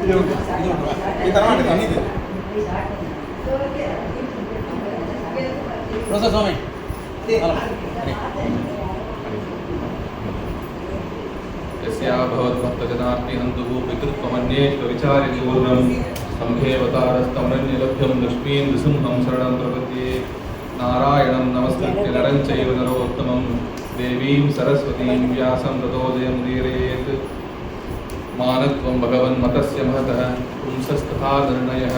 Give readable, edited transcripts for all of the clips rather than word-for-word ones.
स्वामी यस्या भवद्भक्तजनार्तिहन्तुः पितृत्वमन्येष्वविचार्यपूर्णं सम्भेवतारस्तमरण्यलभ्यं लक्ष्मीं नृसिंहं शरणं प्रपद्ये नारायणं नमस्कृत्य नरं चैव नरोत्तमं देवीं सरस्वतीं व्यासं ततो जयमुदीरयेत् मानत्वं भगवन्मतस्य महतः पुंसस्तथा निर्णयः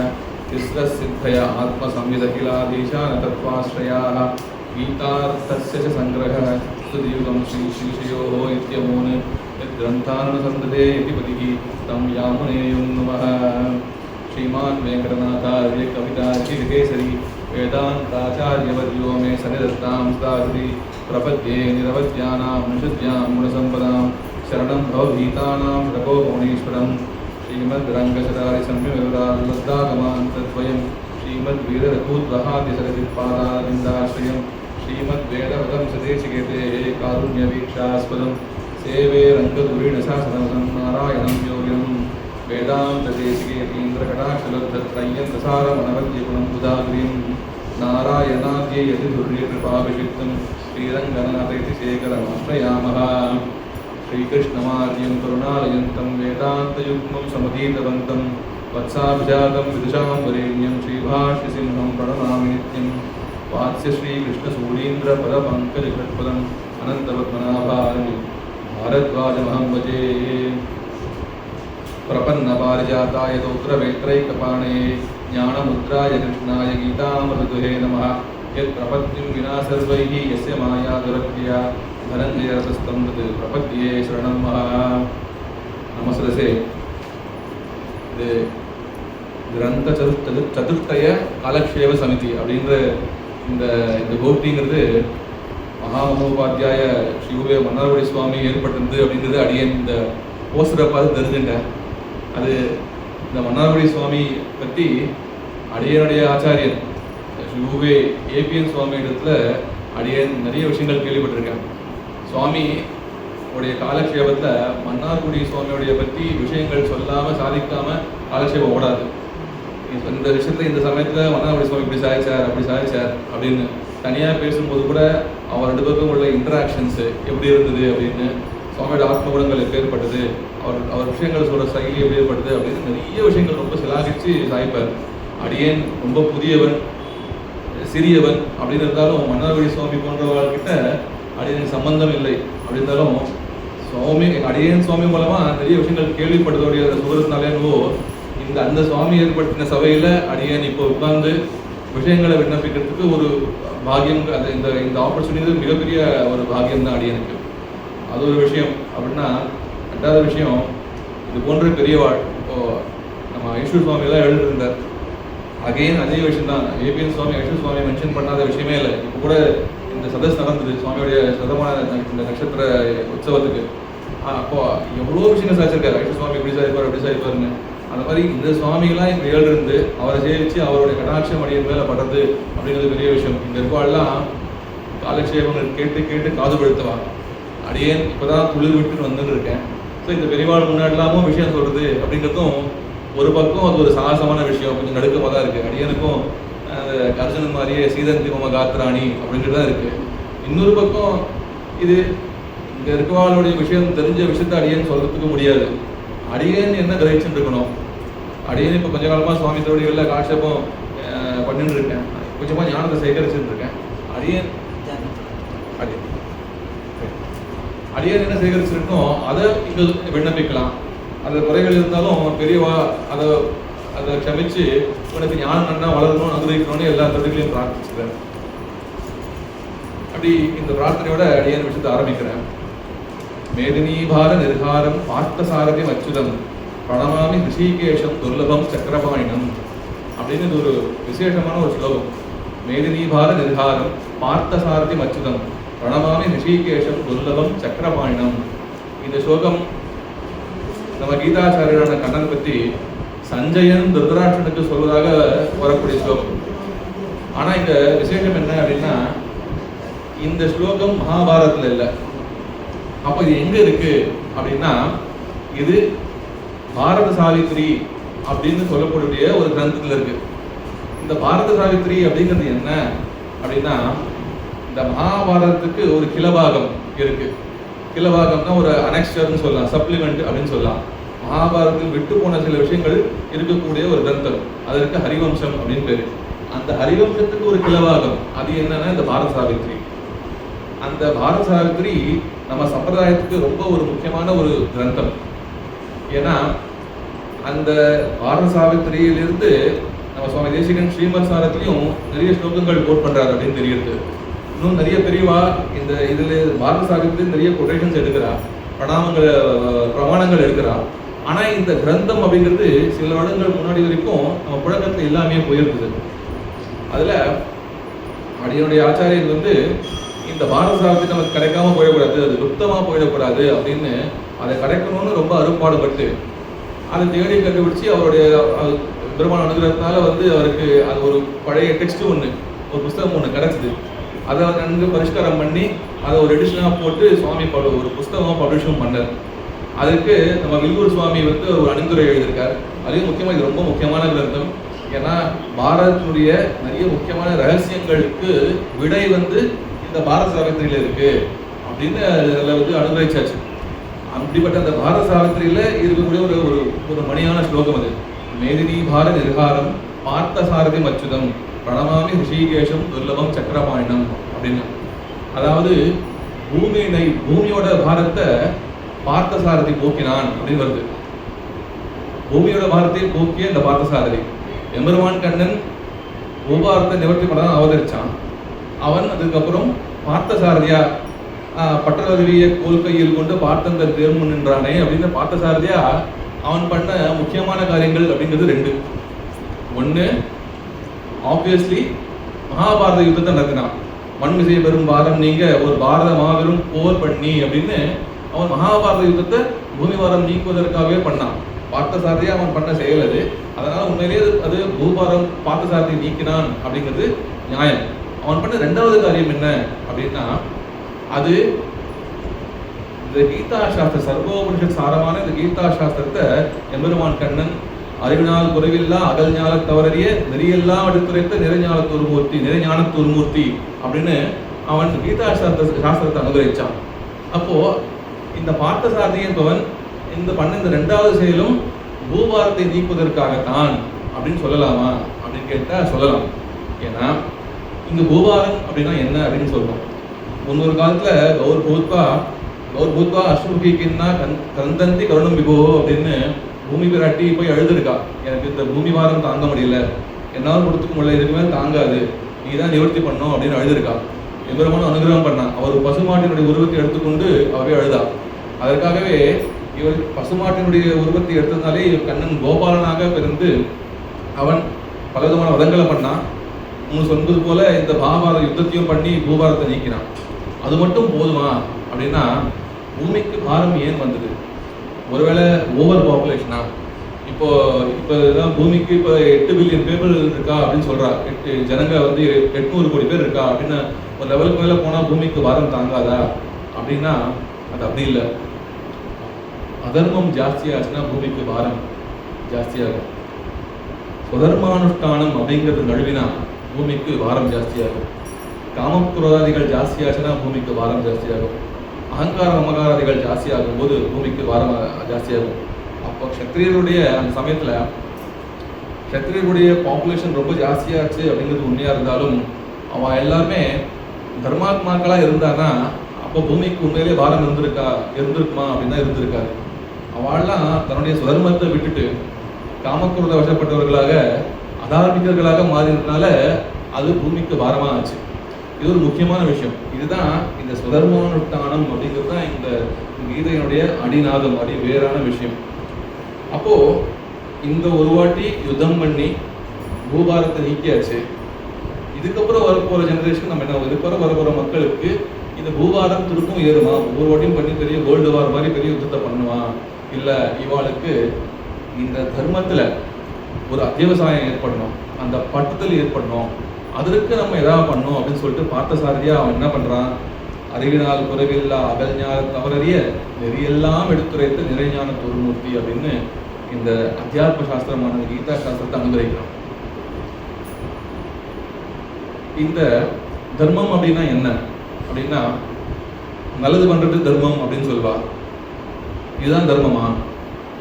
तिस्रसिद्धया आत्मसंविदखिलाधीशानतत्त्वाश्रयाः गीतार्थस्य च सङ्ग्रहः स्तुतियुगं श्रीश्रीशयोः इत्यमून् यद्ग्रन्थानुसन्दते इति पतिः तं यामुनेयं नमः। श्रीमान् वेङ्कटनाथार्य कवितार्किकेसरी वेदान्ताचार्यवर्यो मे सन्निधत्तां सदाहृदि प्रपद्ये निरवद्यानां निषद्यां गुणसम्पदां शरणं भवभीतानां रघोगुणेश्वरं श्रीमद्रङ्गशतारिसंयुक्तागमान् तद्वयं श्रीमद्वीररघुद्वहाद्यसरजित्पादारविन्दाश्रयं श्रीमद्वेदवदं सदेशिकेतेः कारुण्यवीक्षास्पदं सेवे रङ्गधुरीणशासनं नारायणं योगिनं वेदान्तदेशिकेतीन्द्रकटाक्षलब्धत्रय्यन्तसारमनवद्यगुणं बुधाग्र्यं नारायणाद्य यतिधुर्यकृपाभिषिक्तं श्रीरङ्गनाथेति शेखरमाश्रयामः। श्रीकृष्णमार्यं करुणालयन्तं वेदान्तयुग्मं समधीतवन्तं वत्साभिजातं विदुषां वरेण्यं श्रीभाष्यसिंहं प्रणमामि नित्यं वात्स्य श्रीकृष्णसूरीन्द्रपदपङ्कजगत्पदम् अनन्तपद्मनाभार्य भारद्वाजमहं भजे। प्रपन्नपारिजाताय तोत्रवेत्रैकपाणे ज्ञानमुद्राय कृष्णाय गीतामृतदुहे नमः। यत्प्रपत्तिं विना सर्वैः यस्य माया दुरत्यया धनञ्जयरतस्तं तत् प्रपद्ये शरणं महा। நமஸ்தே. இது கிரந்த சதுர்த்தய காலக்ஷேப சமிதி அப்படின்ற இந்த கோஷ்டிங்கிறது மகாமகோபாத்தியாய ஸ்ரீ மன்னார்குடி சுவாமி ஏற்பட்டிருந்து அப்படின்றது அடியேன் இந்த போஸ்டரை பார்த்து தெரிஞ்சுட்டேன். அது இந்த மன்னார்குடி சுவாமி பற்றி அடியனுடைய ஆச்சாரியன் ஸ்ரீ ஏபிஎன் சுவாமி இடத்துல அடியேன் நிறைய விஷயங்கள் கேள்விப்பட்டிருக்கேன். சுவாமி உடைய காலக்ஷேபத்தில் மன்னார்குடி சுவாமியுடைய பற்றி விஷயங்கள் சொல்லாமல் சாதிக்காமல் காலக்ஷேபம் ஓடாது. இந்த விஷயத்தில் இந்த சமயத்தில் மன்னார்குடி சுவாமி இப்படி சாதிச்சார் அப்படி சாதிச்சார் அப்படின்னு தனியாக பேசும்போது கூட அவர் ரெண்டு பேருக்கும் உள்ள இன்ட்ராக்ஷன்ஸு எப்படி இருந்தது அப்படின்னு, சுவாமியோட ஆத்ம குணங்கள் எப்படி ஏற்பட்டது, அவர் விஷயங்கள் சொல்கிற சைலி எப்படி ஏற்பட்டது அப்படின்னு நிறைய விஷயங்கள் ரொம்ப சிலாகிச்சு சாய்ப்பார். அடியேன் ரொம்ப புதியவன் சிறியவன் அப்படின்னு இருந்தாலும் மன்னார்குடி சுவாமி போன்றவர்கிட்ட அடியனுக்கு சம்பந்தம் இல்லை. அப்படி இருந்தாலும் சுவாமி அடியன் சுவாமி மூலமாக நிறைய விஷயங்கள் கேள்விப்பட்டதோடைய சுகரத்தினாலேவோ அந்த சுவாமி ஏற்படுத்தின சபையில் அடியன் இப்போ உட்கார்ந்து விஷயங்களை விண்ணப்பிக்கிறதுக்கு ஒரு பாகியம். அது இந்த ஆப்பர்ச்சுனிட்டி மிகப்பெரிய ஒரு பாகியம் தான் அடியனுக்கு. அது ஒரு விஷயம். அப்படின்னா ரெண்டாவது விஷயம், இது போன்ற பெரியவாள் இப்போது நம்ம ஐஸ்வர் சுவாமியெல்லாம் எழுதிருந்தார். அகைன் அதே விஷயம் தான். ஏபிஎன் சுவாமி ஐஸ்வர் சுவாமி மென்ஷன் பண்ணாத விஷயமே இல்லை. இப்போ கூட இந்த சதஸ் நடந்தது சுவாமியோடைய சதமான இந்த நட்சத்திர உற்சவத்துக்கு. அப்போது எவ்வளோ விஷயங்கள் சாதிச்சிருக்காரு. ஐஸ்வர் சுவாமி இப்படி சாதிப்பார் அப்படி சாதிப்பாருன்னு. அந்த மாதிரி இந்த சுவாமிகளாம் இங்கே எழுதிருந்து அவரை சேவித்து அவருடைய கடாட்சம் அடியின் மேலே படுறது அப்படிங்கிறது பெரிய விஷயம். இந்த இருப்பாள்லாம் காலக்ஷேபங்கள் கேட்டு கேட்டு காதுபடுத்துவாங்க. அடியேன் இப்போ தான் துளிர் விட்டுன்னு வந்துட்டு இருக்கேன். ஸோ இந்த பெரியவாள் முன்னாடிலாமும் விஷயம் சொல்கிறது அப்படிங்கிறதும் ஒரு பக்கம் அது ஒரு சாகசமான விஷயம், கொஞ்சம் நடுக்கமாக தான் இருக்குது. அடியனுக்கும் அர்ஜுனன் மாதிரியே சீதந்தி மம காத்திராணி அப்படிங்கிறது தான் இருக்குது. இன்னொரு பக்கம் இது இங்கே இருக்கவாளுடைய விஷயம் தெரிஞ்ச விஷயத்த அடியேன்னு சொல்கிறதுக்கு முடியாது. அடியேன்னு என்ன கிரகிச்சுட்டு இருக்கணும். அடியேன்னு இப்போ கொஞ்ச காலமாக சுவாமி தோடிகளில் காட்சேபம் பண்ணிட்டு இருக்கேன். கொஞ்சமாக ஞானத்தை சேகரிச்சுட்டு இருக்கேன். அடியேன் என்ன சேகரிச்சிருக்கணும் அதை இங்கே விண்ணப்பிக்கலாம். அது குறைகள் இருந்தாலும் பெரியவா அதை க்ஷமிச்சு உனக்கு ஞானம் நன்னா வளரணும் அனுகிரகிக்கணும்னு எல்லா தொழிலையும் பிரார்த்திச்சுக்கிறேன். அப்படி இந்த பிரார்த்தனையோட அடியேன் விஷயத்தை ஆரம்பிக்கிறேன். மேதினீபார நிர்காரம் பார்த்தசாரதிம் அச்சுதம் பிரணமாமி ரிஷிகேஷம் துர்லபம் சக்கரபாணினம் அப்படின்னு இது ஒரு விசேஷமான ஒரு ஸ்லோகம். மேதினீபார நிர்காரம் பார்த்தசாரதிம் அச்சுதம் பிரணமாமி ரிஷிகேஷம் துர்லபம் சக்கரபாணினம். இந்த ஸ்லோகம் நம்ம கீதாச்சாரியரான கண்ணன் பற்றி சஞ்சயன் திருதராஷ்டிரனுக்கு சொல்வதாக வரக்கூடிய ஸ்லோகம். ஆனால் இந்த விசேஷம் என்ன அப்படின்னா இந்த ஸ்லோகம் மகாபாரதத்தில் இல்லை. அப்போ இது எங்கே இருக்குது அப்படின்னா இது பாரத சாவித்ரி அப்படின்னு சொல்லக்கூடிய ஒரு கிரந்தத்தில் இருக்கு. இந்த பாரத சாவித்திரி அப்படிங்கிறது என்ன அப்படின்னா, இந்த மகாபாரதத்துக்கு ஒரு கிளபாகம் இருக்கு. கிளபாகம்னா ஒரு அனெக்ஸ்டர்னு சொல்லலாம், சப்ளிமெண்ட் அப்படின்னு சொல்லலாம். மகாபாரதத்தில் விட்டு போன சில விஷயங்கள் இருக்கக்கூடிய ஒரு கிரந்தம், அதற்கு ஹரிவம்சம் அப்படின்னு பேரு. அந்த ஹரிவம்சத்துக்கு ஒரு கிளபாகம், அது என்னன்னா இந்த பாரத சாவித்திரி. அந்த பாரத சாவித்திரி நம்ம சம்பிரதாயத்துக்கு ரொம்ப ஒரு முக்கியமான ஒரு கிரந்தம். ஏன்னா அந்த பாரத சாவித்திரியிலிருந்து நம்ம சுவாமி தேசிகன் ஸ்ரீமத் சாரத்திலையும் நிறைய ஸ்லோகங்கள் கோட் பண்றாரு அப்படின்னு தெரியுது. இன்னும் நிறைய பெரியவா இந்த இதுல பாரத சாவித்திரி நிறைய கொட்டேஷன்ஸ் எடுக்கிறா, பிரமாணங்கள் எடுக்கிறா. ஆனா இந்த கிரந்தம் அப்படிங்கிறது சில வருடங்கள் முன்னாடி வரைக்கும் நம்ம புழக்கத்துல எல்லாமே போயிருக்குது. அதுல அடியனுடைய ஆச்சாரியர் வந்து இந்த பாரத சாவித்திரி நமக்கு கிடைக்காம போயிடக்கூடாது, அது லுப்தமா போயிடக்கூடாது அப்படின்னு அதை கிடைக்கணும்னு ரொம்ப அரும்பாடுபட்டு அதை தேடி கண்டுபிடிச்சு அவருடைய பெருமான அனுகிரகத்தினால வந்து அவருக்கு அது ஒரு பழைய டெக்ஸ்ட் ஒன்று, ஒரு புஸ்தகம் ஒன்று கிடைச்சிது. அதை நன்கு பரிஷ்காரம் பண்ணி அதை ஒரு எடிஷனாக போட்டு சுவாமி ஒரு புஸ்தகமாக பப்ளிஷும் பண்ணார். அதுக்கு நம்ம வில்லூர் சுவாமி வந்து ஒரு அணிந்துரை எழுதியிருக்கார். அதுவும் முக்கியமாக இது ரொம்ப முக்கியமான கிரந்தம். ஏன்னா பாரதத்தினுடைய நிறைய முக்கியமான ரகசியங்களுக்கு விடை வந்து இந்த பாரத சாவித்திரியில இருக்கு அப்படின்னு அதில் வந்து அனுகிரகிச்சாச்சு. அப்படிப்பட்ட அந்த பாரத சாவித்திரியில இருக்கக்கூடிய ஒரு ஒரு ஒரு மணியான ஸ்லோகம் அது. மேதினி பார நிர்காரம் பார்த்த சாரதி மச்சுதம் பிரணமாமி ரிஷிகேஷம் துர்லபம் சக்கரபாயணம் அப்படின்னு. அதாவது பூமியோட பாரத்தை பார்த்த சாரதி போக்கினான் அப்படின்னு வருது. பூமியோட பாரத்தை போக்கிய இந்த பார்த்த சாரதி எம்பெருமான் கண்ணன் பூபாரத்தை நிவர்த்தி பண்ண அவதரிச்சான். அவன் அதுக்கப்புறம் பார்த்த சாரதியா பட்டரவிய கோல் கையில் கொண்டு பார்த்தந்த தேர்மு நின்றானே அப்படின்னு பார்த்த சாரதியா அவன் பண்ண முக்கியமான காரியங்கள் அப்படிங்கிறது ரெண்டு. ஒன்று, ஆப்வியஸ்லி மகாபாரத யுத்தத்தை நடத்தினான். மண் விசை பெரும் பாரம் நீங்க ஒரு பாரத மாபெரும் போர் பண்ணி அப்படின்னு அவன் மகாபாரத யுத்தத்தை பூமி வாரம் நீக்குவதற்காகவே பண்ணான். பார்த்த சாரதியா அவன் பண்ண செயல் அது. அதனால உண்மையிலேயே அது பூபாரம் பார்த்த சாரதியை நீக்கினான் அப்படிங்கிறது நியாயம். அவன் பண்ண ரெண்டாவது காரியம் என்ன அப்படின்னா, அது இந்த கீதா சாஸ்திர சர்வோபனிஷத் சாரமான இந்த கீதா சாஸ்திரத்தை எம்பெருமான் கண்ணன் அறிவினால் குறைவில்லா அகல் ஞான தவறிய நெறியெல்லாம் எடுத்துரைத்த நிறைஞானத்தூர் மூர்த்தி அப்படின்னு அவன் கீதா சாஸ்திரத்தை அனுகிரகிச்சான். அப்போ இந்த பார்த்த சாரதி என்பவன் இந்த பண்ண இந்த ரெண்டாவது செயலும் பூபாரத்தை நீக்குவதற்காகத்தான் அப்படின்னு சொல்லலாமா அப்படின்னு கேட்டா சொல்லலாம். ஏன்னா இங்க பூபாரம் அப்படின்னா என்ன அப்படின்னு சொல்லணும். முன்னொரு காலத்துல கௌர் பூத்வா அஸ்முகின்னா கந்தந்தி கருணம் விபோ அப்படின்னு பூமி பிராட்டி போய் அழுதுருக்கா. எனக்கு இந்த பூமி வாரம் தாங்க முடியல, என்னால் கொடுத்துக்க முடியல, இதுக்கு மேலே தாங்காது, நீ தான் நிவர்த்தி பண்ணோம் அப்படின்னு அழுதுருக்கா. எம்பெருமான் அனுகிரகம் பண்ணான். அவர் பசுமாட்டினுடைய உருவத்தை எடுத்துக்கொண்டு அவரே அழுதா. அதற்காகவே இவர் பசுமாட்டினுடைய உருவத்தை எடுத்ததுனாலே இவர் கண்ணன் கோபாலனாக பிறந்து அவன் பலவிதமான வதங்களை பண்ணான். உங்களுக்கு சொன்னது போல இந்த மகாபாரத யுத்தத்தையும் பண்ணி பூபாரத்தை நீக்கினான். அது மட்டும் போதுமா அப்படின்னா, பூமிக்கு பாரம் ஏன் வந்தது? ஒருவேளை ஓவர் பாப்புலேஷனா? இப்போ தான் பூமிக்கு இப்போ 8 பில்லியன் பேர் இருக்கா அப்படின்னு சொல்றா. 8 ஜனங்க வந்து 800 கோடி பேர் இருக்கா அப்படின்னு ஒரு லெவலுக்கு மேலே போனால் பூமிக்கு பாரம் தாங்காதா அப்படின்னா அது அப்படி இல்லை. அதர்மம் ஜாஸ்தியாச்சுன்னா பூமிக்கு பாரம் ஜாஸ்தியாகும். சுதர்மானுஷ்டானம் அப்படிங்கிறது நழுவினா பூமிக்கு பாரம் ஜாஸ்தியாகும். காமக்ரோதாதிகள் ஜாஸ்தியாச்சுன்னா பூமிக்கு பாரம் ஜாஸ்தியாகும். அகங்கார மமகாராதிகள் ஜாஸ்தியாகும் போது பூமிக்கு பாரம் ஜாஸ்தியாகும். அப்போ க்ஷத்ரியருடைய அந்த சமயத்தில் க்ஷத்ரியருடைய பாப்புலேஷன் ரொம்ப ஜாஸ்தியாச்சு அப்படிங்கிறது உண்மையாக இருந்தாலும் அவன் எல்லாருமே தர்மாத்மாக்களாக இருந்தானா அப்போ பூமிக்கு உண்மையிலே பாரம் இருந்திருக்குமா அப்படின்னா இருந்திருக்காது. அவள்லாம் தன்னுடைய சுதர்மத்தை விட்டுட்டு காமக்ரோத வசப்பட்டவர்களாக அதார்மிகர்களாக மாறினதுனால அது பூமிக்கு பாரமாக ஆச்சு. இது ஒரு முக்கியமான விஷயம். இதுதான் இந்த சுதர்மானுஷ்டானம் அப்படிங்கிறது தான் இந்த கீதையினுடைய அடிநாதம், வேறான விஷயம். அப்போ இந்த ஒரு வாட்டி யுத்தம் பண்ணி பூபாரத்தை நீக்கியாச்சு. இதுக்கப்புறம் வரப்போற ஜெனரேஷன் நம்ம என்ன, இதுக்கப்புறம் வரப்போற மக்களுக்கு இந்த பூபாரம் திருப்பும் ஏறுமா? ஒவ்வொரு வாட்டியும் பண்ணி பெரிய வேர்ல்டு வார் மாதிரி பெரிய யுத்தத்தை பண்ணுவான்? இல்லை, இவாளுக்கு இந்த தர்மத்துல ஒரு அத்தியாவசாயம் ஏற்படணும், அந்த பட்டுதல் ஏற்படணும், அதற்கு நம்ம எதாவது பண்ணணும் அப்படின்னு சொல்லிட்டு பார்த்த சாரதியா அவன் என்ன பண்றான்? அறிவினால் குறைவில்லா அகல்ஞான தவறிய நெறியெல்லாம் எடுத்துரைத்த நிறைஞான தொருமூர்த்தி அப்படின்னு இந்த அத்தியாத்ம சாஸ்திரமான கீதா சாஸ்திரத்தை அனுகிரகிக்கிறோம். இந்த தர்மம் அப்படின்னா என்ன அப்படின்னா, நல்லது பண்றது தர்மம் அப்படின்னு சொல்வா. இதுதான் தர்மமா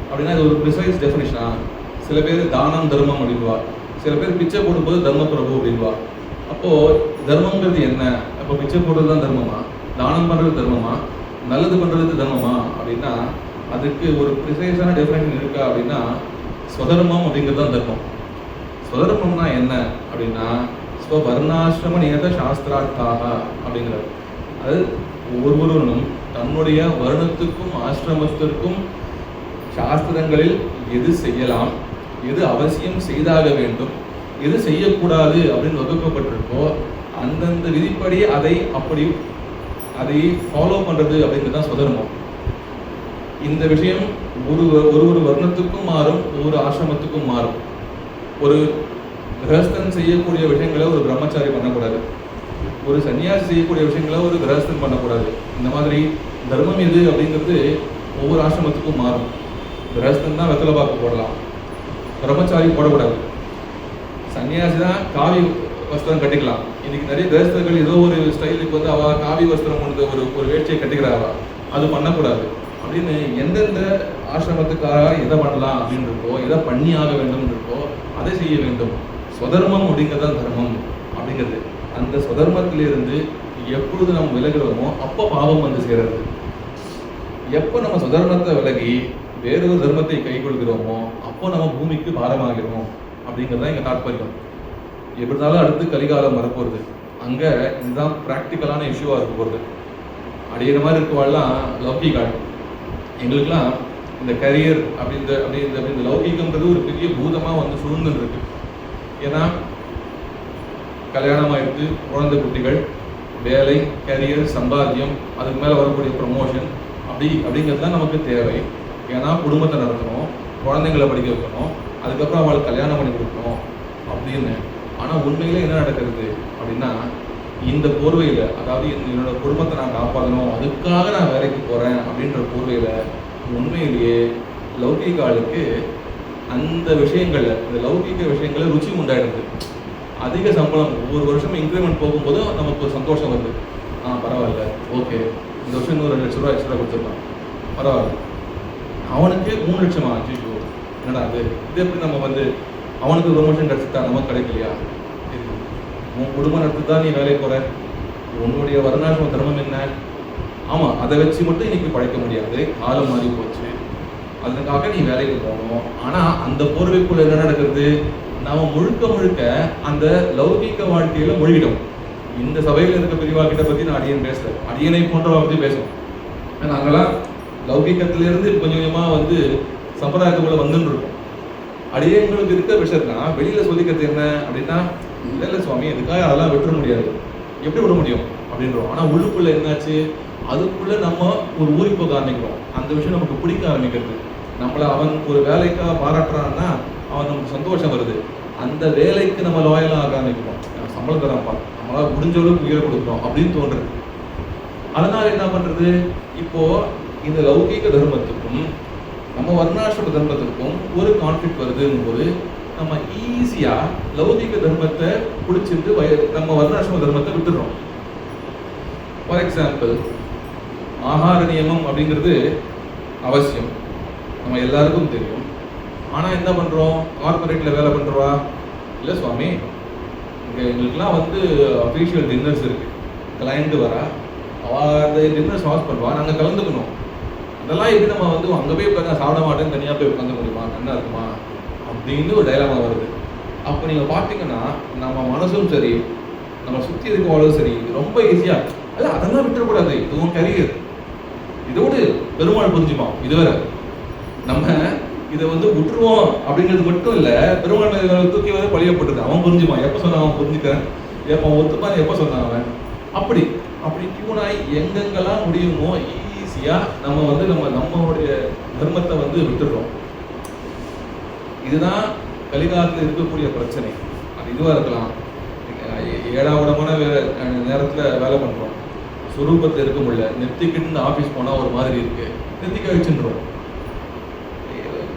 அப்படின்னா இது ஒரு ப்ரிசைஸ் டெஃபினிஷனா? சில பேர் தானம் தர்மம் அப்படின்வா, சில பேர் பிச்சை போடும்போது தர்ம பிரபு அப்படின்வா. அப்போ தர்மங்கிறது என்ன? அப்போ பிச்சை போடுறது தான் தர்மமா, தானம் பண்றது தர்மமா, நல்லது பண்றது தர்மமா அப்படின்னா அதுக்கு ஒரு ப்ரிசைஸான டெஃபினேஷன் இருக்கா அப்படின்னா ஸ்வதர்மம் அப்படிங்கிறது தான் தர்மம். ஸ்வதர்மம்னா என்ன அப்படின்னா ஸ்வவர்ணாசிரம நியத சாஸ்திரார்த்தாக அப்படிங்கிறது. அது ஒவ்வொருவரும் தன்னுடைய வருணத்துக்கும் ஆசிரமத்திற்கும் சாஸ்திரங்களில் எது செய்யலாம், எது அவசியம் செய்தாக வேண்டும், எது செய்யக்கூடாது அப்படின்னு வகுக்கப்பட்டிருக்கோ அந்தந்த விதிப்படி அதை ஃபாலோ பண்றது அப்படிங்கிறது தான் ஸ்வதர்மம். இந்த விஷயம் ஒரு வர்ணத்துக்கும் மாறும், ஒவ்வொரு ஆசிரமத்துக்கும் மாறும். ஒரு கிரகஸ்தன் செய்யக்கூடிய விஷயங்களை ஒரு பிரம்மச்சாரி பண்ணக்கூடாது, ஒரு சன்னியாசி செய்யக்கூடிய விஷயங்களை ஒரு கிரகஸ்தன் பண்ணக்கூடாது. இந்த மாதிரி தர்மம் எது அப்படிங்கிறது ஒவ்வொரு ஆசிரமத்துக்கும் மாறும். கிரகஸ்தன் தான் வெத்தலை பாக்கு போடலாம், பிரம்மச்சாரி போடக்கூடாது. சன்னியாசி தான் காவி வஸ்திரம் கட்டிக்கலாம். இன்னைக்கு நிறைய கிரகஸ்தர்கள் ஏதோ ஒரு ஸ்டைலுக்கு வந்து அவ காவி வஸ்திரம் ஒரு வேட்சியை கட்டிக்கிறாவா, அது பண்ணக்கூடாது அப்படின்னு எந்தெந்த ஆசிரமத்துக்காக எதை பண்ணலாம் அப்படின்னு இருக்கோ, எதை பண்ணி ஆக வேண்டும் இருக்கோ அதை செய்ய வேண்டும். ஸ்வதர்மம் அப்படிங்கிறது தான் தர்மம் அப்படிங்கிறது. அந்த ஸ்வதர்மத்திலிருந்து எப்பொழுது நம்ம விலகிறோமோ அப்போ பாவம் வந்து சேருது. எப்போ நம்ம சுதர்மத்தை விலகி வேறொரு தர்மத்தை கை கொள்கிறோமோ அப்போ நம்ம பூமிக்கு பாரமாகிறோம் அப்படிங்கிறதா எங்க தாற்பயம். எப்படி இருந்தாலும் அடுத்து கலிகாலம் வரப்போகுது, அங்க இதுதான் ப்ராக்டிக்கலான இஷ்யூவா இருக்க போகுது. அடிக்கிற மாதிரி இருக்கவாள்லாம் லௌகிகாள். எங்களுக்கெல்லாம் இந்த கரியர் இந்த லௌகிகம்ன்றது ஒரு பெரிய பூதமா வந்து சூழ்ந்து இருக்கு. ஏன்னா கல்யாணம் ஆயிடுத்து, குழந்தை குட்டிகள், வேலை, கரியர், சம்பாத்தியம், அதுக்கு மேலே வரக்கூடிய ப்ரமோஷன் அப்படிங்கிறது தான் நமக்கு தேவை. ஏன்னா குடும்பத்தை நடத்தணும், குழந்தைங்களை படிக்க வைக்கணும், அதுக்கப்புறம் அவளுக்கு கல்யாணம் பண்ணி கொடுக்கணும் அப்படின்னு. ஆனால் உண்மையிலே என்ன நடக்கிறது அப்படின்னா, இந்த போர்வையில், அதாவது என்னோட குடும்பத்தை நான் காப்பாற்றணும், அதுக்காக நான் வேலைக்கு போகிறேன் அப்படின்ற போர்வையில் உண்மையிலேயே லௌகிகாளுக்கு அந்த விஷயங்களில், இந்த லௌகிக விஷயங்களில் ருச்சி உண்டாயிடுது. அதிக சம்பளம், ஒவ்வொரு வருஷம் இன்க்ரிமெண்ட் போகும்போது நமக்கு ஒரு சந்தோஷம் வருது. பரவாயில்ல, ஓகே, இந்த வருஷம் இன்னும் 2 லட்ச ரூபா எக்ஸ்ட்ரா கொடுத்துருக்கான், பரவாயில்ல. அவனுக்கு 3 லட்சமா ஆச்சு, என்னடா அது, இது எப்படி நம்ம வந்து அவனுக்கு ப்ரொமோஷன் கிடச்சிட்டா நமக்கு கிடைக்கலையா? உன் குடும்பம் நடத்தி தான் நீ வேலைக்கு போகிற, உன்னுடைய வருணாசிரம தர்மம் என்ன? ஆமாம், அதை வச்சு மட்டும் இன்னைக்கு பழைக்க முடியாது, காலம் மாறி போச்சு, அதுக்காக நீ வேலைக்கு போகணும். ஆனால் அந்த போர்வைக்குள்ள என்ன நடக்கிறது, நாம முழுக்க அந்த லௌகிக வாழ்க்கையில மூழ்கிட்டோம். இந்த சபையில் இருக்க பெரியவா கிட்ட பத்தி நான் அடியன் பேசல, அடியனை போன்றவா பத்தி பேசணும். நாங்களாம் லௌகிகத்திலிருந்து கொஞ்சம் கொஞ்சமா வந்து சம்பிரதாயத்துக்குள்ள வந்துன்னு இருக்கோம். அடியங்களுக்கு இருக்க விஷயம்னா வெளியில சொல்லிக்கிறது என்ன அப்படின்னா, இல்லை சுவாமி, இதுக்காக அதெல்லாம் விட்டுற முடியாது, எப்படி விட முடியும் அப்படின்றோம். ஆனா உள்ளுக்குள்ள என்னாச்சு, அதுக்குள்ள நம்ம ஒரு ஊறி போக ஆரம்பிக்கிறோம். அந்த விஷயம் நமக்கு பிடிக்க ஆரம்பிக்கிறது. நம்மளை அவன் ஒரு வேலைக்காக பாராட்டுறான்னா அவன் நமக்கு சந்தோஷம் வருது. அந்த வேலைக்கு நம்ம லாயலாக ஆக ஆரம்பிக்கிறோம். சம்பளம் தரான்ப்பா, நம்மளால முடிஞ்ச அளவுக்கு உயர் கொடுக்குறோம் அப்படின்னு தோன்றுறது. அதனால என்ன பண்றது, இப்போ இந்த லௌகிக தர்மத்துக்கும் நம்ம வர்ணாசிரம தர்மத்துக்கும் ஒரு கான்ஃப்ளிக்ட் வருதுங்கும் போது நம்ம ஈஸியா லௌகிக தர்மத்தை பிடிச்சிட்டு நம்ம வர்ணாசிரம தர்மத்தை விட்டுடுறோம். ஃபார் எக்ஸாம்பிள், ஆகார நியமம் அப்படிங்கிறது அவசியம், நம்ம எல்லாருக்கும் தெரியும். ஆனால் என்ன பண்ணுறோம், கார்பரேட்டில் வேலை பண்ணுறவா, இல்லை சுவாமி இங்கே எங்களுக்கெல்லாம் வந்து அஃபீஷியல் டின்னர்ஸ் இருக்குது, கிளைண்ட்டு வரா, அவள் அந்த டின்னர்ஸ் ஹாஸ் பண்ணுவா, நாங்கள் கலந்துக்கணும். அதெல்லாம் எப்படி நம்ம வந்து அங்கே போய் உட்காந்து சாப்பிட மாட்டேன்னு தனியாக போய் உட்காந்து முடியுமா, என்ன இருக்குமா அப்படின்னு ஒரு டைலாமா வருது. அப்போ நீங்கள் பார்த்தீங்கன்னா நம்ம மனசும் சரி, நம்ம சுற்றி இருக்கவங்களும் சரி, ரொம்ப ஈஸியாக அல்ல அதெல்லாம் விட்டுறக்கூடாது, இதுவும் கரியர், இதோடு பெருமாள் புரிஞ்சுப்பான். இதுவரை நம்ம இதை வந்து விட்டுருவோம் அப்படிங்கிறது மட்டும் இல்லை, பெருமாள் தூக்கி வந்து பழியப்பட்டது, அவன் புரிஞ்சுப்பான். எப்போ சொன்னான் அவன் புரிஞ்சுக்கிறேன், எப்போ ஒத்துப்பான், எப்போ சொன்னான் அவன், அப்படி டியூனாய் எங்கெங்கெல்லாம் முடியுமோ ஈஸியாக நம்ம வந்து நம்மளுடைய தர்மத்தை வந்து விட்டுடுறோம். இதுதான் கலிகாலத்தில் இருக்கக்கூடிய பிரச்சனை. அது இதுவாக இருக்கலாம், ஏழாவிடமான நேரத்தில் வேலை பண்ணுறோம், சுரூபத்தில் இருக்க முடியல, நெத்திக்கிட்டு ஆஃபீஸ் போனால் ஒரு மாதிரி இருக்கு, நெத்திக்க வச்சுன்றோம்.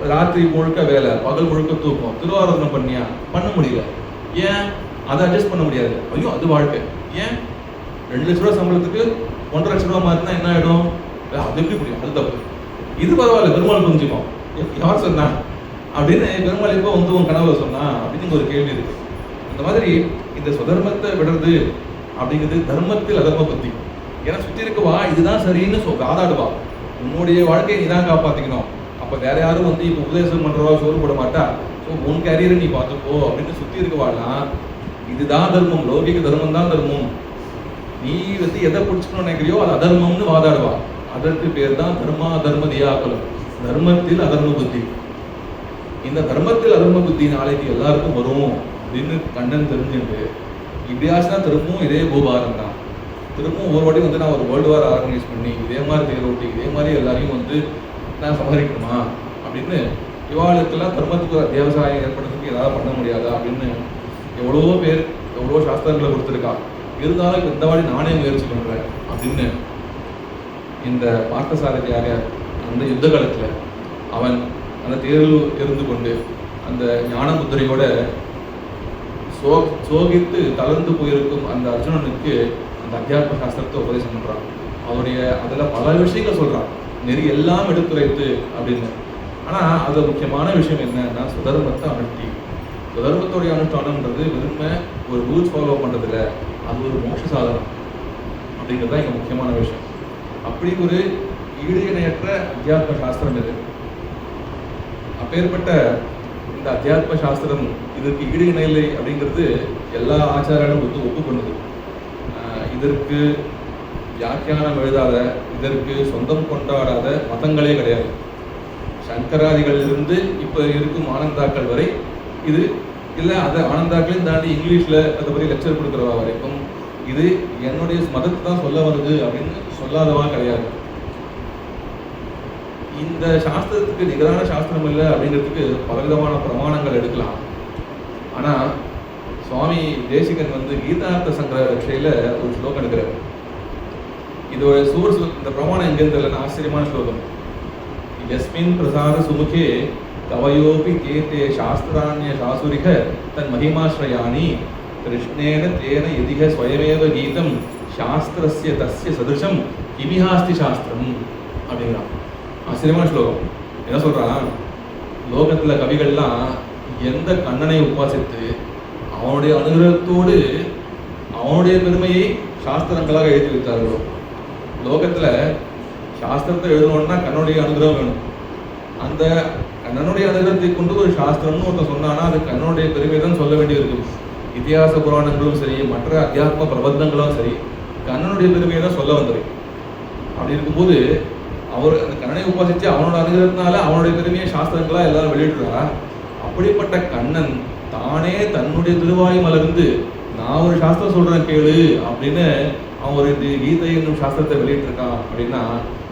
ராத்திரி முழுக்க வேலை, பகல் முழுக்க தூக்கம், திருவாராதனம் பண்ணியா? பண்ண முடியல. ஏன்? அதை அட்ஜஸ்ட் பண்ண முடியாது. ஐயோ அது வாழ்க்கை. ஏன்? 2 லட்ச ரூபா சம்பளத்துக்கு 1.5 லட்ச ரூபா மாறினா என்ன ஆயிடும்? அது எப்படி முடியும்? அது தப்பு. இது பரவாயில்ல, பெருமாள் புரிஞ்சுக்கும். யார் சொன்னா அப்படின்னு பெருமாள் எப்போ வந்து உன் கனவுல சொன்னா அப்படின்னு ஒரு கேள்வி இருக்கு. அந்த மாதிரி இந்த சுதர்மத்தை விடுறது அப்படிங்கிறது தர்மத்தில் அதர்ம புத்தி. ஏன்னா சுத்தி இருக்கவா இதுதான் சரின்னு வாதாடுவா. உன்னுடைய வாழ்க்கையை நீ தான் காப்பாத்திக்கணும். அப்ப வேற யாரும் வந்து இப்ப உபதேசம் பண்றவா சோறு போட மாட்டா. ஸோ உன் கேரியரை நீ பார்த்துப்போ அப்படின்னு சுத்தி இருக்கவாள்லாம் இதுதான் தர்மம், லௌகிக தர்மம் தான் தர்மம், நீ வந்து எதை பிடிச்சுக்கணும்னு நினைக்கிறியோ அது அதர்மம்னு வாதாடுவா. அதற்கு பேர் தான் தர்மா அதர்ம தியாகலம், தர்மத்தில் அதர்ம புத்தி. இந்த தர்மத்தில் அதர்ம புத்தி நாளைக்கு எல்லாருக்கும் வரும் அப்படின்னு கண்ணன் தெரிஞ்சுட்டு இப்படியாச்சுன்னா திரும்பவும் இதே பூபாரம் தான். திரும்பவும் ஒரு வாட்டி வந்து நான் ஒரு வேர்ல்டு வார் ஆர்கனைஸ் பண்ணி இதே மாதிரி தேரோட்டி இதே மாதிரி எல்லாரையும் வந்து நான் சமாளிக்கணுமா அப்படின்னு இவாளுக்கெல்லாம் தர்மத்துக்கு ஒரு விவசாயம் ஏற்படுறதுக்கு ஏதாவது பண்ண முடியாதா அப்படின்னு எவ்வளவோ பேர் எவ்வளவோ சாஸ்திரங்களை கொடுத்துருக்கா. இருந்தாலும் இந்த வாட்டி நானே முயற்சி பண்ணுறேன் அப்படின்னு இந்த பார்த்தசாரதியாக அந்த யுத்த காலத்தில் அவன் அந்த தேர்வு இருந்து கொண்டு அந்த ஞான முத்திரையோட சோகித்து கலந்து போயிருக்கும் அந்த அர்ஜுனனுக்கு அந்த அத்தியாத்ம சாஸ்திரத்தை உபதேசம் பண்றான். அவருடைய அதில் பல விஷயங்கள் சொல்றான், நெறி எல்லாம் எடுத்துரைத்து அப்படின்னு. ஆனா அது முக்கியமான விஷயம் என்னன்னா சுதர்மத்தை அனுஷ்டி. சுதர்மத்துடைய அனுஷ்டானம்ன்றது வெறுமை ஒரு ரூல்ஸ் ஃபாலோ பண்றதுல அது ஒரு மோட்ச சாதனம் அப்படிங்கிறது தான் இங்க முக்கியமான விஷயம். அப்படி ஒரு ஈடு இணையற்ற அத்தியாத்ம சாஸ்திரம் இது. அப்பேற்பட்ட இந்த அத்தியாத்ம சாஸ்திரம் இதற்கு ஈடு இணையில்லை அப்படிங்கிறது எல்லா ஆச்சாரங்களும் ஒப்பு பண்ணுது. இதற்கு வியாக்கியானம் எழுதாத, இதற்கு சொந்தம் கொண்டாடாத மதங்களே கிடையாது. சங்கராதிகளிலிருந்து இப்போ இருக்கும் ஆனந்தாக்கள் வரை இது இல்லை, அதை ஆனந்தாக்களையும் தாண்டி இங்கிலீஷில் அதை பற்றி லெக்சர் கொடுக்குறவா வரைக்கும் இது என்னுடைய மதத்தை தான் சொல்ல வருது அப்படின்னு சொல்லாதவா கிடையாது. இந்த சாஸ்திரத்துக்கு நிகரான சாஸ்திரம் இல்லை அப்படிங்கிறதுக்கு பலவிதமான பிரமாணங்கள் எடுக்கலாம். ஆனால் சுவாமி தேசிகன் வந்து கீதார்த்த சங்கர ரட்சையில் ஒரு ஸ்லோகம் எடுக்கிறார். இதோட சோர்ஸ் இந்த பிரமாணம் எங்கேருந்து இல்லைன்னு ஆச்சரியமான ஸ்லோகம். யஸ்மின் பிரசாத சுமுகே கவயோபி கேதே சாஸ்திராண்ய சாசுரிக தன் மகிமாஸ்ரயாணி கிருஷ்ணேன தேன எதிக ஸ்வயமேவ கீதம் சாஸ்திரஸ்ய தஸ்ய சதுஷம் கிமிஹாஸ்தி சாஸ்திரம் அப்படிங்கிறான். ஆச்சரியமான ஸ்லோகம். என்ன சொல்றான்? லோகத்துல கவிகள்லாம் எந்த கண்ணனை உபாசித்து அவனுடைய அனுகிரகத்தோடு அவனுடைய பெருமையை சாஸ்திரங்களாக எழுதி வைத்தார்களோ, லோகத்துல சாஸ்திரத்தை எழுதணும்னா கண்ணனுடைய அனுகிரகம் வேணும். அந்த கண்ணனுடைய அனுகிரகத்தை கொண்டு ஒரு சாஸ்திரம்னு ஒருத்தன் சொன்னானா அது கண்ணனுடைய பெருமை தான் சொல்ல வேண்டியிருக்கும். இதிகாச புராணங்களும் சரி, மற்ற அத்தியாத்ம பிரபந்தங்களும் சரி, கண்ணனுடைய பெருமையை தான் சொல்ல வந்தது. அப்படி இருக்கும்போது அவர் அந்த கண்ணனை உபாசிச்சு அவனோட அனுகிரகத்தினால அவனுடைய பெருமையை சாஸ்திரங்களா எல்லாரும் வெளியிடுறா. அப்படிப்பட்ட கண்ணன் தானே தன்னுடைய திருவாய் மலர்ந்து நான் ஒரு சாஸ்திரம் சொல்றேன் கேளு அப்படின்னு அவன் ஒரு கீதை என்னும் சாஸ்திரத்தை வெளியிட்டிருக்கான். அப்படின்னா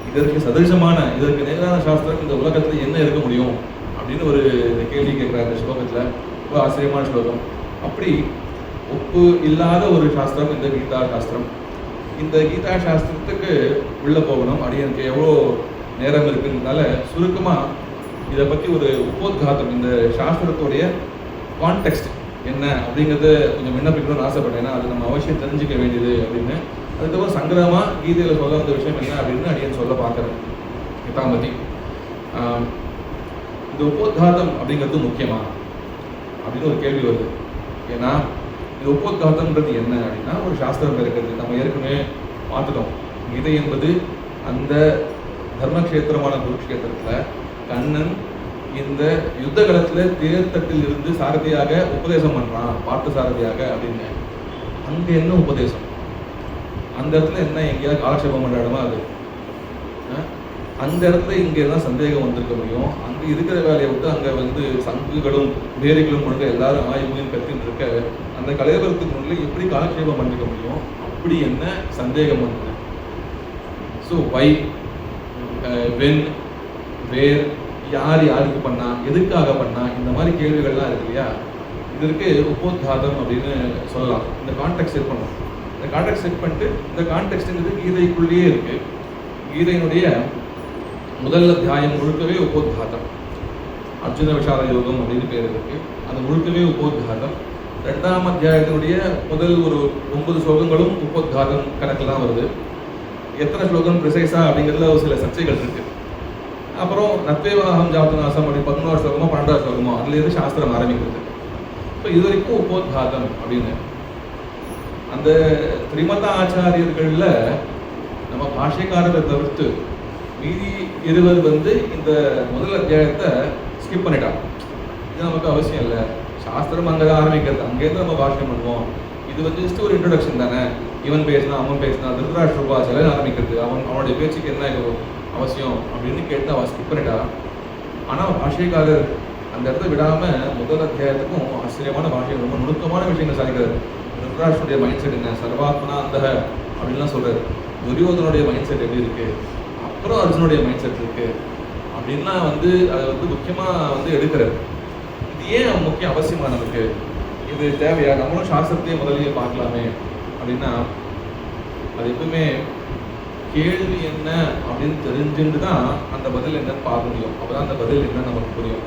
இதற்கு சதிருஷமான, இதற்கு நேரான சாஸ்திரம் இந்த உலகத்துல என்ன இருக்க முடியும் அப்படின்னு ஒரு கேள்வி கேட்கிறார் இந்த ஸ்லோகத்துல. ரொம்ப ஆச்சரியமான ஸ்லோகம். அப்படி ஒப்பு இல்லாத ஒரு சாஸ்திரம் இந்த கீதா சாஸ்திரம். இந்த கீதா சாஸ்திரத்துக்கு உள்ள போகணும். அப்படி எனக்கு எவ்வளோ நேரம் இருக்குன்றதுனால சுருக்கமாக இதை பற்றி ஒரு உபோத்காதம், இந்த சாஸ்திரத்துடைய கான்டெக்ஸ்ட் என்ன அப்படிங்கிறத கொஞ்சம் விண்ணப்பிக்கணும்னு ஆசைப்பட்டேன். ஏன்னா அது நம்ம அவசியம் தெரிஞ்சுக்க வேண்டியது அப்படின்னு. அதுக்கப்புறம் சங்கிரமாக கீதையில் சொல்ல வந்த விஷயம் என்ன அப்படின்னு அடியன் சொல்ல பார்க்குறேன். இதான் பற்றி இந்த உபோத்காதம் அப்படிங்கிறது முக்கியமா அப்படின்னு ஒரு கேள்வி வருது. ஏன்னா இந்த உபோத்காதம்ன்றது என்ன அப்படின்னா ஒரு சாஸ்திரம் இருக்கிறது. நம்ம ஏற்கனவே பார்த்துட்டோம். கீதை என்பது அந்த தர்மக்ஷேத்திரமான குருக்ஷேத்திரத்தில் கண்ணன் இந்த யுத்த காலத்தில் தேர்தட்டில் இருந்து சாரதியாக உபதேசம் பண்ணுறான், பார்த்த சாரதியாக அப்படின்னு. அங்கே என்ன உபதேசம்? அந்த இடத்துல என்ன எங்கேயாவது காலக்ஷேபம் பண்ணுற இடமா அது? அந்த இடத்துல இங்கே தான் சந்தேகம் வந்திருக்க முடியும். அங்கே இருக்கிற வேலையை விட்டு அங்கே வந்து சங்குகளும் வேலைகளும் முழுக்க எல்லாரும் ஆய்வுகளும் கற்றுட்டு இருக்க அந்த கலைவரத்துக்கு முன்னில் எப்படி காலக்ஷேபம் பண்ணிக்க முடியும்? அப்படி என்ன சந்தேகம் வந்தது? ஸோ வை, வென், வேர், யார் யாருக்கு பண்ணா, எதுக்காக பண்ணா, இந்த மாதிரி கேள்விகள்லாம் இருக்கு இல்லையா? இதற்கு உபோத்காதம் அப்படின்னு சொல்லலாம். இந்த கான்டெக்ட் செட் பண்ணலாம். இந்த கான்டெக்ட் செட் பண்ணிட்டு இந்த கான்டெக்ட்ங்கிறது கீதைக்குள்ளேயே இருக்கு. கீதையினுடைய முதல் அத்தியாயம் முழுக்கவே உபோத்காதம். அர்ஜுன விஷால யோகம் அப்படின்னு பேர் இருக்கு. அது முழுக்கவே உபோத்காதம். 2ஆம் அத்தியாயத்தினுடைய முதல் ஒரு 9 ஸ்லோகங்களும் உபோத்காதம் கணக்கில் தான் வருது. எத்தனை ஸ்லோகம் ப்ரிசைஸா அப்படிங்கிறதுல ஒரு சில சர்ச்சைகள் இருக்கு. அப்புறம் நத்வேவாகம் ஜாத்தநாசம் அப்படி 11ஆவது ஸ்லோகமோ 12ஆவது ஸ்லோகமோ அதுலேருந்து சாஸ்திரம் ஆரம்பிக்கிறது. ஸோ இது வரைக்கும் உபோத்காதம் அப்படின்னு. அந்த திரிமத ஆச்சாரியர்களில் நம்ம பாஷைக்காரரை தவிர்த்து மீதி இருவர் இந்த முதல் அத்தியாயத்தை ஸ்கிப் பண்ணிட்டான். இது நமக்கு அவசியம் இல்லை, சாஸ்திரம் அங்கே தான் ஆரம்பிக்கிறது, அங்கேருந்து நம்ம பாஷ்யம் பண்ணுவோம். இது ஜஸ்ட் ஒரு இன்ட்ரொடக்ஷன் தானே, இவன் பேசினா அவன் பேசினா திருதராஷ்டிரபா சில ஆரம்பிக்கிறது, அவனுடைய பேச்சுக்கு என்ன அவசியம் அப்படின்னு கேட்டு அவன் ஸ்கிப் பண்ணிட்டான். ஆனால் பாஷைக்காரர் அந்த இடத்த விடாமல் முதல் அத்தியாயத்துக்கும் ஆச்சரியமான பாஷை, ரொம்ப நுணுக்கமான விஷயங்கள் சாதிக்கிறார். திருதராஷ்டிரனுடைய மைண்ட் செட் என்ன, சர்வாத்மனா அந்த அப்படின்லாம் சொல்கிறார். துரியோதனுடைய மைண்ட் செட் எப்படி இருக்குது, அப்புறம் அர்ஜுனுடைய மைண்ட் செட் இருக்குது அப்படின்லாம் அதை முக்கியமாக எடுக்கிறார். இது ஏன் முக்கிய அவசியமாக நமக்கு, இது தேவையா, நம்மளும் சாஸ்திரத்தையே முதலையே பார்க்கலாமே அப்படின்னா, அது எப்பவுமே கேள்வி என்ன அப்படின்னு தெரிஞ்சுட்டு தான் அந்த பதில் என்னன்னு பார்க்க முடியும். அப்போ தான் அந்த பதில் என்னன்னு நமக்கு புரியும்.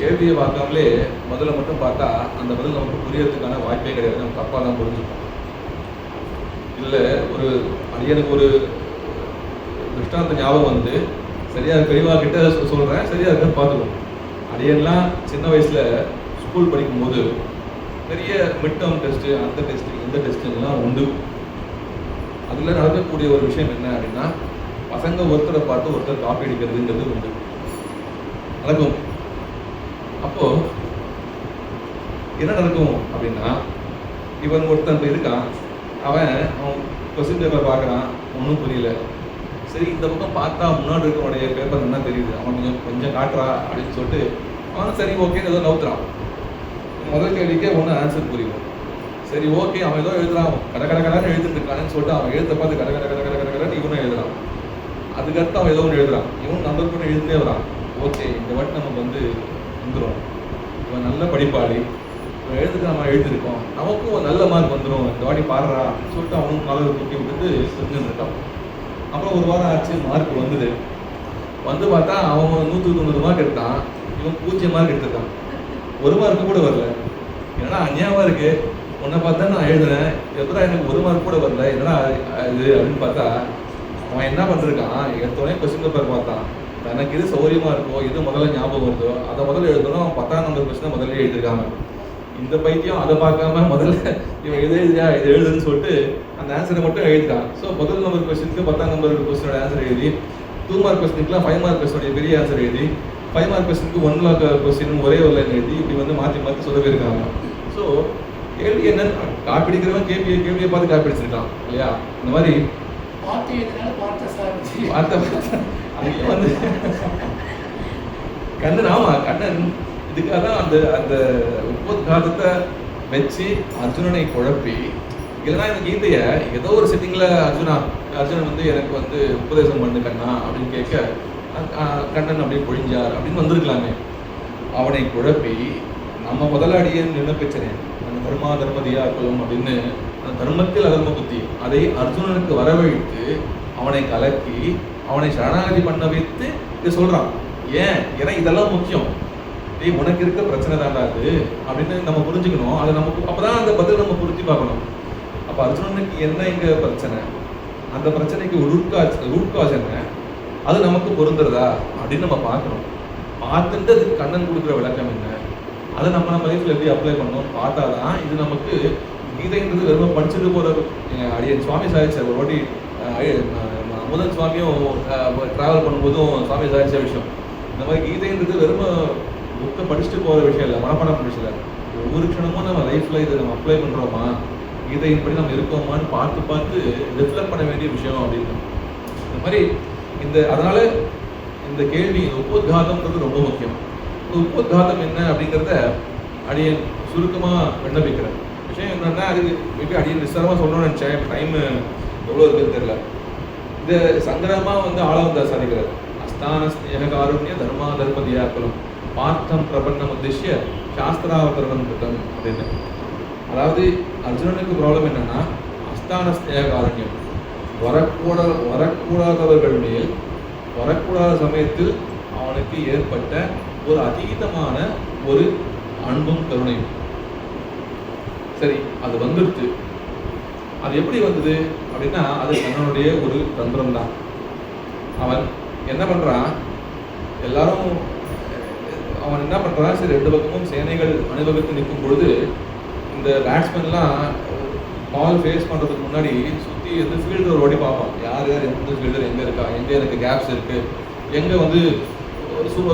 கேள்வியை பார்க்காமலே முதல்ல மட்டும் பார்த்தா அந்த பதில் நமக்கு புரியறதுக்கான வாய்ப்பே கிடையாது, நம்ம தப்பாக தான் புரிஞ்சுப்போம். இல்லை எனக்கு ஒரு திருஷ்டாந்த ஞாபகம் சரியாக பெரியவா கிட்ட சொல்கிறேன், சரியாக இருக்குன்னு பார்த்துக்கணும். அடியெல்லாம் சின்ன வயசில் ஸ்கூல் படிக்கும்போது நிறைய மிட் டேர்ம் டெஸ்ட்டு, அந்த டெஸ்ட்டு, இந்த டெஸ்ட்டுங்கெல்லாம் உண்டு. அதில் நடக்கக்கூடிய ஒரு விஷயம் என்ன அப்படின்னா, பசங்க ஒருத்தரை பார்த்து ஒருத்தர் காப்பி அடிக்கிறதுங்கிறது உண்டு, நடக்கும். அப்போது என்ன நடக்கும் அப்படின்னா, இவன் ஒருத்தன் இருக்கான், அவன் கொஸ்டின் பேப்பர் பார்க்குறான், ஒன்றும் புரியல. சரி, இந்த பக்கம் பார்த்தா முன்னாடி இருக்கவனுடைய பேப்பர் என்ன தெரியுது, அவன் கொஞ்சம் காட்டுறா அப்படின்னு சொல்லிட்டு அவன் சரி ஓகேன்னு ஏதோ நவுத்துறான். முதல் கேள்விக்கே ஒன்று ஆன்சர் புரியும். சரி ஓகே, அவன் ஏதோ எழுதுறான், கடகடன்னு எழுதிட்டு இருக்கான்னு சொல்லிட்டு அவன் எழுத பார்த்து கடகடன்னு இவனும் எழுதுறான். அதுக்கடுத்து அவன் ஏதோ ஒன்று எழுதுறான், இவன் நம்பர் கூட எழுதுனே வரான். ஓகே, இந்த வாட்டி நமக்கு வந்துடும், இவன் நல்ல படிப்பாளி, இவன் எழுதுக்கு நம்ம எழுதிருக்கோம், நமக்கும் நல்ல மார்க் வந்துடும், இந்த வாட்டி பாடுறா அப்படின்னு சொல்லிட்டு அவனும் காலரை தூக்கி விட்டுட்டு செஞ்சுட்டு இருக்கான். அப்புறம் ஒரு வாரம் ஆச்சு, மார்க் வந்து பார்த்தா அவன் 190 மார்க் எடுத்தான், இவன் 0 மார்க் எடுத்துருக்கான், 1 மார்க்கு கூட வரல. என்னடா அநியாயமாக இருக்கு, உன்னை பார்த்தா நான் எழுதுறேன், எப்படா எனக்கு 1 மார்க் கூட வரல, என்னடா இது அப்படின்னு பார்த்தா அவன் என்ன பண்ணிருக்கான், எடுத்தோடனே கொஸ்டின் பேப்பர் பார்த்தான், தனக்கு எது சௌகரியமாக இருக்கோ, எது முதல்ல ஞாபகம் வருதோ அதை முதல்ல எழுதணும். அவன் 10ஆம் நம்பர் கொஸ்டினை முதல்ல எழுதிருக்காங்க. இந்த பைத்தியம் அதை பார்க்காம முதல்ல இவன் எழுதியா இது எழுதுன்னு சொல்லிட்டு அந்த ஆன்சரை மட்டும் எழுதிட்டான். ஸோ முதல் நம்பர் கொஸ்டினுக்கு 10ஆம் நம்பர் கொஸ்டினோட ஆன்சர் எழுதி, 2 மார்க் கொஸ்டினுக்குலாம் 5 மார்க் கொஸ்டினுடைய பெரிய ஆன்சர் எழுதி, 5 மார்க் கொஸ்டினுக்கு 1 மார்க் கொஸ்டின் ஒரே ஒரு லைன் எழுதி, இப்படி மாற்றி சொல்ல போயிருக்காங்க. ஸோ கேள்வி என்னன்னு, காப்பிடிக்கிறவன் கேள்வியை பார்த்து காப்பிடிச்சிருக்கான் இல்லையா. இந்த மாதிரி கண்ணன் இதுக்காக தான் அந்த உபோத்காதத்தை வச்சு அர்ஜுனனை குழப்பி, இல்லைன்னா இந்த கீதையை ஏதோ ஒரு செட்டிங்கில் அர்ஜுனன் எனக்கு உபதேசம் பண்ணு கண்ணா அப்படின்னு கேட்க, கண்ணன் அப்படியே பொழிஞ்சார் அப்படின்னு வந்திருக்கலாமே. அவனை குழப்பி நம்ம முதலாடியே நினைப்பிச்சனே, அந்த தர்மா தர்மதியா குலம் அப்படின்னு அந்த தர்மத்தில் அதர்ம புத்தி அதை அர்ஜுனனுக்கு வரவழைத்து அவனை கலக்கி அவனை சரணாகதி பண்ண வைத்து இது சொல்றான். ஏன்னா இதெல்லாம் முக்கியம். உனக்கு இருக்க பிரச்சனை தாண்டா அது அப்படின்னு நம்ம புரிஞ்சுக்கணும். அதை நமக்கு அப்பதான் அந்த பதில் நம்ம புரிஞ்சு பார்க்கணும். அப்ப அர்ஜுனனுக்கு என்ன இங்க பிரச்சனை, அந்த பிரச்சனைக்கு ரூட் காஸ் என்ன, அது நமக்கு பொருந்துறதா அப்படின்னு நம்ம பார்க்கணும். பார்த்துட்டு அதுக்கு கண்ணன் கொடுக்குற விளக்கம் என்ன, அதை நம்ம லைஃப்ல எப்படி அப்ளை பண்ணணும் பார்த்தாதான் இது நமக்கு கீதைன்றது வெறும் படிச்சுட்டு போற. அடியன் சுவாமி சாதிச்சார் ஒரு வாட்டி, அமுதன் சுவாமியும் டிராவல் பண்ணும்போதும் சுவாமி சாதிச்ச விஷயம். இந்த மாதிரி கீதைன்றது வெறும் புக்கை படிச்சுட்டு போகிற விஷயம் இல்லை, மனப்பாடம் பண்ண விஷயம் இல்லை. ஒவ்வொரு க்ஷணமும் நம்ம லைஃப்பில் இதை நம்ம அப்ளை பண்ணுறோமா, கீதையின்படி நம்ம இருக்கோமான்னு பார்த்து ரிஃப்ளெக்ட் பண்ண வேண்டிய விஷயம் அப்படின்னு. இந்த மாதிரி அதனால் இந்த கேள்வி உபோத்காதம்ன்றது ரொம்ப முக்கியம். உபோத்காதம் என்ன அப்படிங்கிறத அடியன் சுருக்கமாக விண்ணப்பிக்கிறேன். விஷயம் என்னன்னா, அது மேபி அடியன் விசாரமாக சொல்லணும்னு நினச்சேன், டைம் எவ்வளோ இருக்குன்னு தெரியல. இந்த சங்கரமாக ஆளவந்தார் சாதிக்கிறார். அஸ்தான ஸ்நேக காருண்ய தர்மா தர்மதியா குலம் பார்த்தம் பிரபன்னம் உத்திஷ்ய சாஸ்திராவதரணம் கிருத்தம் அப்படின்னு. அதாவது அர்ஜுனனுக்கு ப்ராப்ளம் என்னன்னா, அஸ்தான ஸ்நேக காருண்யம், வரக்கூடாதவர்கள் மேல் வரக்கூடாத சமயத்தில் அவனுக்கு ஏற்பட்ட ஒரு அதீதமான ஒரு அன்பும் கருணையும். சரி, அது வந்துடுது. அது எப்படி வந்தது அப்படின்னா அது கண்ணனுடைய ஒரு தந்திரம் தான். அவன் என்ன பண்றான், எல்லாரும் அவன் என்ன பண்றான், சரி 2 பக்கமும் சேனைகள் அணிவகுத்து நிற்கும் பொழுது இந்த பேட்ஸ்மேன்லாம் பால் ஃபேஸ் பண்றதுக்கு முன்னாடி சுற்றி வந்து ஃபீல்டர் ஒரு வாட்டி பார்ப்பான். யார் யார் எந்த ஃபீல்டர் எங்கே இருக்கா, எங்கே எனக்கு கேப்ஸ் இருக்கு, எங்கே வந்து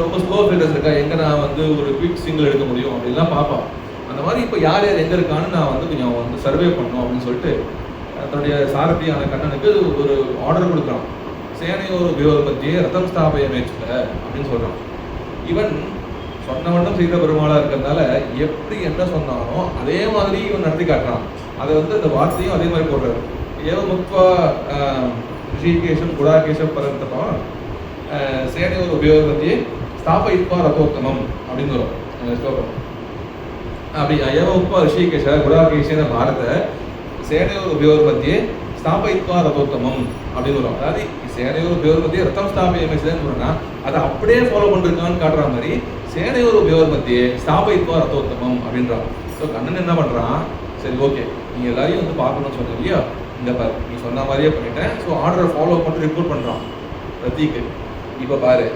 ரொம்ப ஸ்லோ ஃபீல்டர்ஸ் இருக்கா, எங்கே நான் வந்து ஒரு குவிக் சிங்கிள் எடுக்க முடியும் அப்படின்லாம் பார்ப்பான். அந்த மாதிரி இப்போ யார் யார் எங்கே இருக்கான்னு நான் வந்து கொஞ்சம் வந்து சர்வே பண்ணணும் அப்படின்னு சொல்லிட்டு தன்னுடைய சாரதியான கண்ணனுக்கு ஒரு ஆர்டர் கொடுக்குறான். சேனையோர் வியோர் பற்றியே ரத்தம் ஸ்தாபய மேய்ச்சல அப்படின்னு சொல்கிறான். இவன் சொன்னவண்ணம் செய்த பெருமாளாக இருக்கிறதுனால எப்படி என்ன சொன்னானோ அதே மாதிரி இவன் நடத்தி காட்டுறான். அதை வந்து அந்த வார்த்தையும் அதே மாதிரி போடுறாரு. ஏவ முக்வா ரிஷிகேஷம் குடாகேஷம் பரந்தப்பா சேனையோர் உபயோக பற்றியே ஸ்தாபயித்வா ரதோத்தமம் அப்படின்னு வரும் ஸ்லோகம். அப்படி ஏவ முக்வா ரிஷிகேஷ குடாகேஷன பாரத சேனையோர் உபயோக பற்றியே ஸ்தாபயித்வா ரதோத்தமம் அப்படின்னு வரும். அதாவது சேனையோர் உபயோக பற்றியே ரத்தம் ஸ்தாபயமேன்னு சொன்னா அதை அப்படியே ஃபாலோ பண்ணிருக்கான்னு காட்டுற மாதிரி சேனையோர் உபயோக பற்றியே ஸ்தாபயித்வா ரதோத்தமம் அப்படின்றான். ஸோ கண்ணன் என்ன பண்ணுறான், சரி ஓகே நீ எல்லாரையும் வந்து பார்க்கணும்னு சொன்ன இல்லையா, இந்த பாரு நீ சொன்ன மாதிரியே பண்ணிட்டேன். ஸோ ஆர்டரை ஃபாலோ பண்ணிட்டு ரிப்போர்ட் பண்ணுறான் ரத்திக்கு. இப்போ பாரு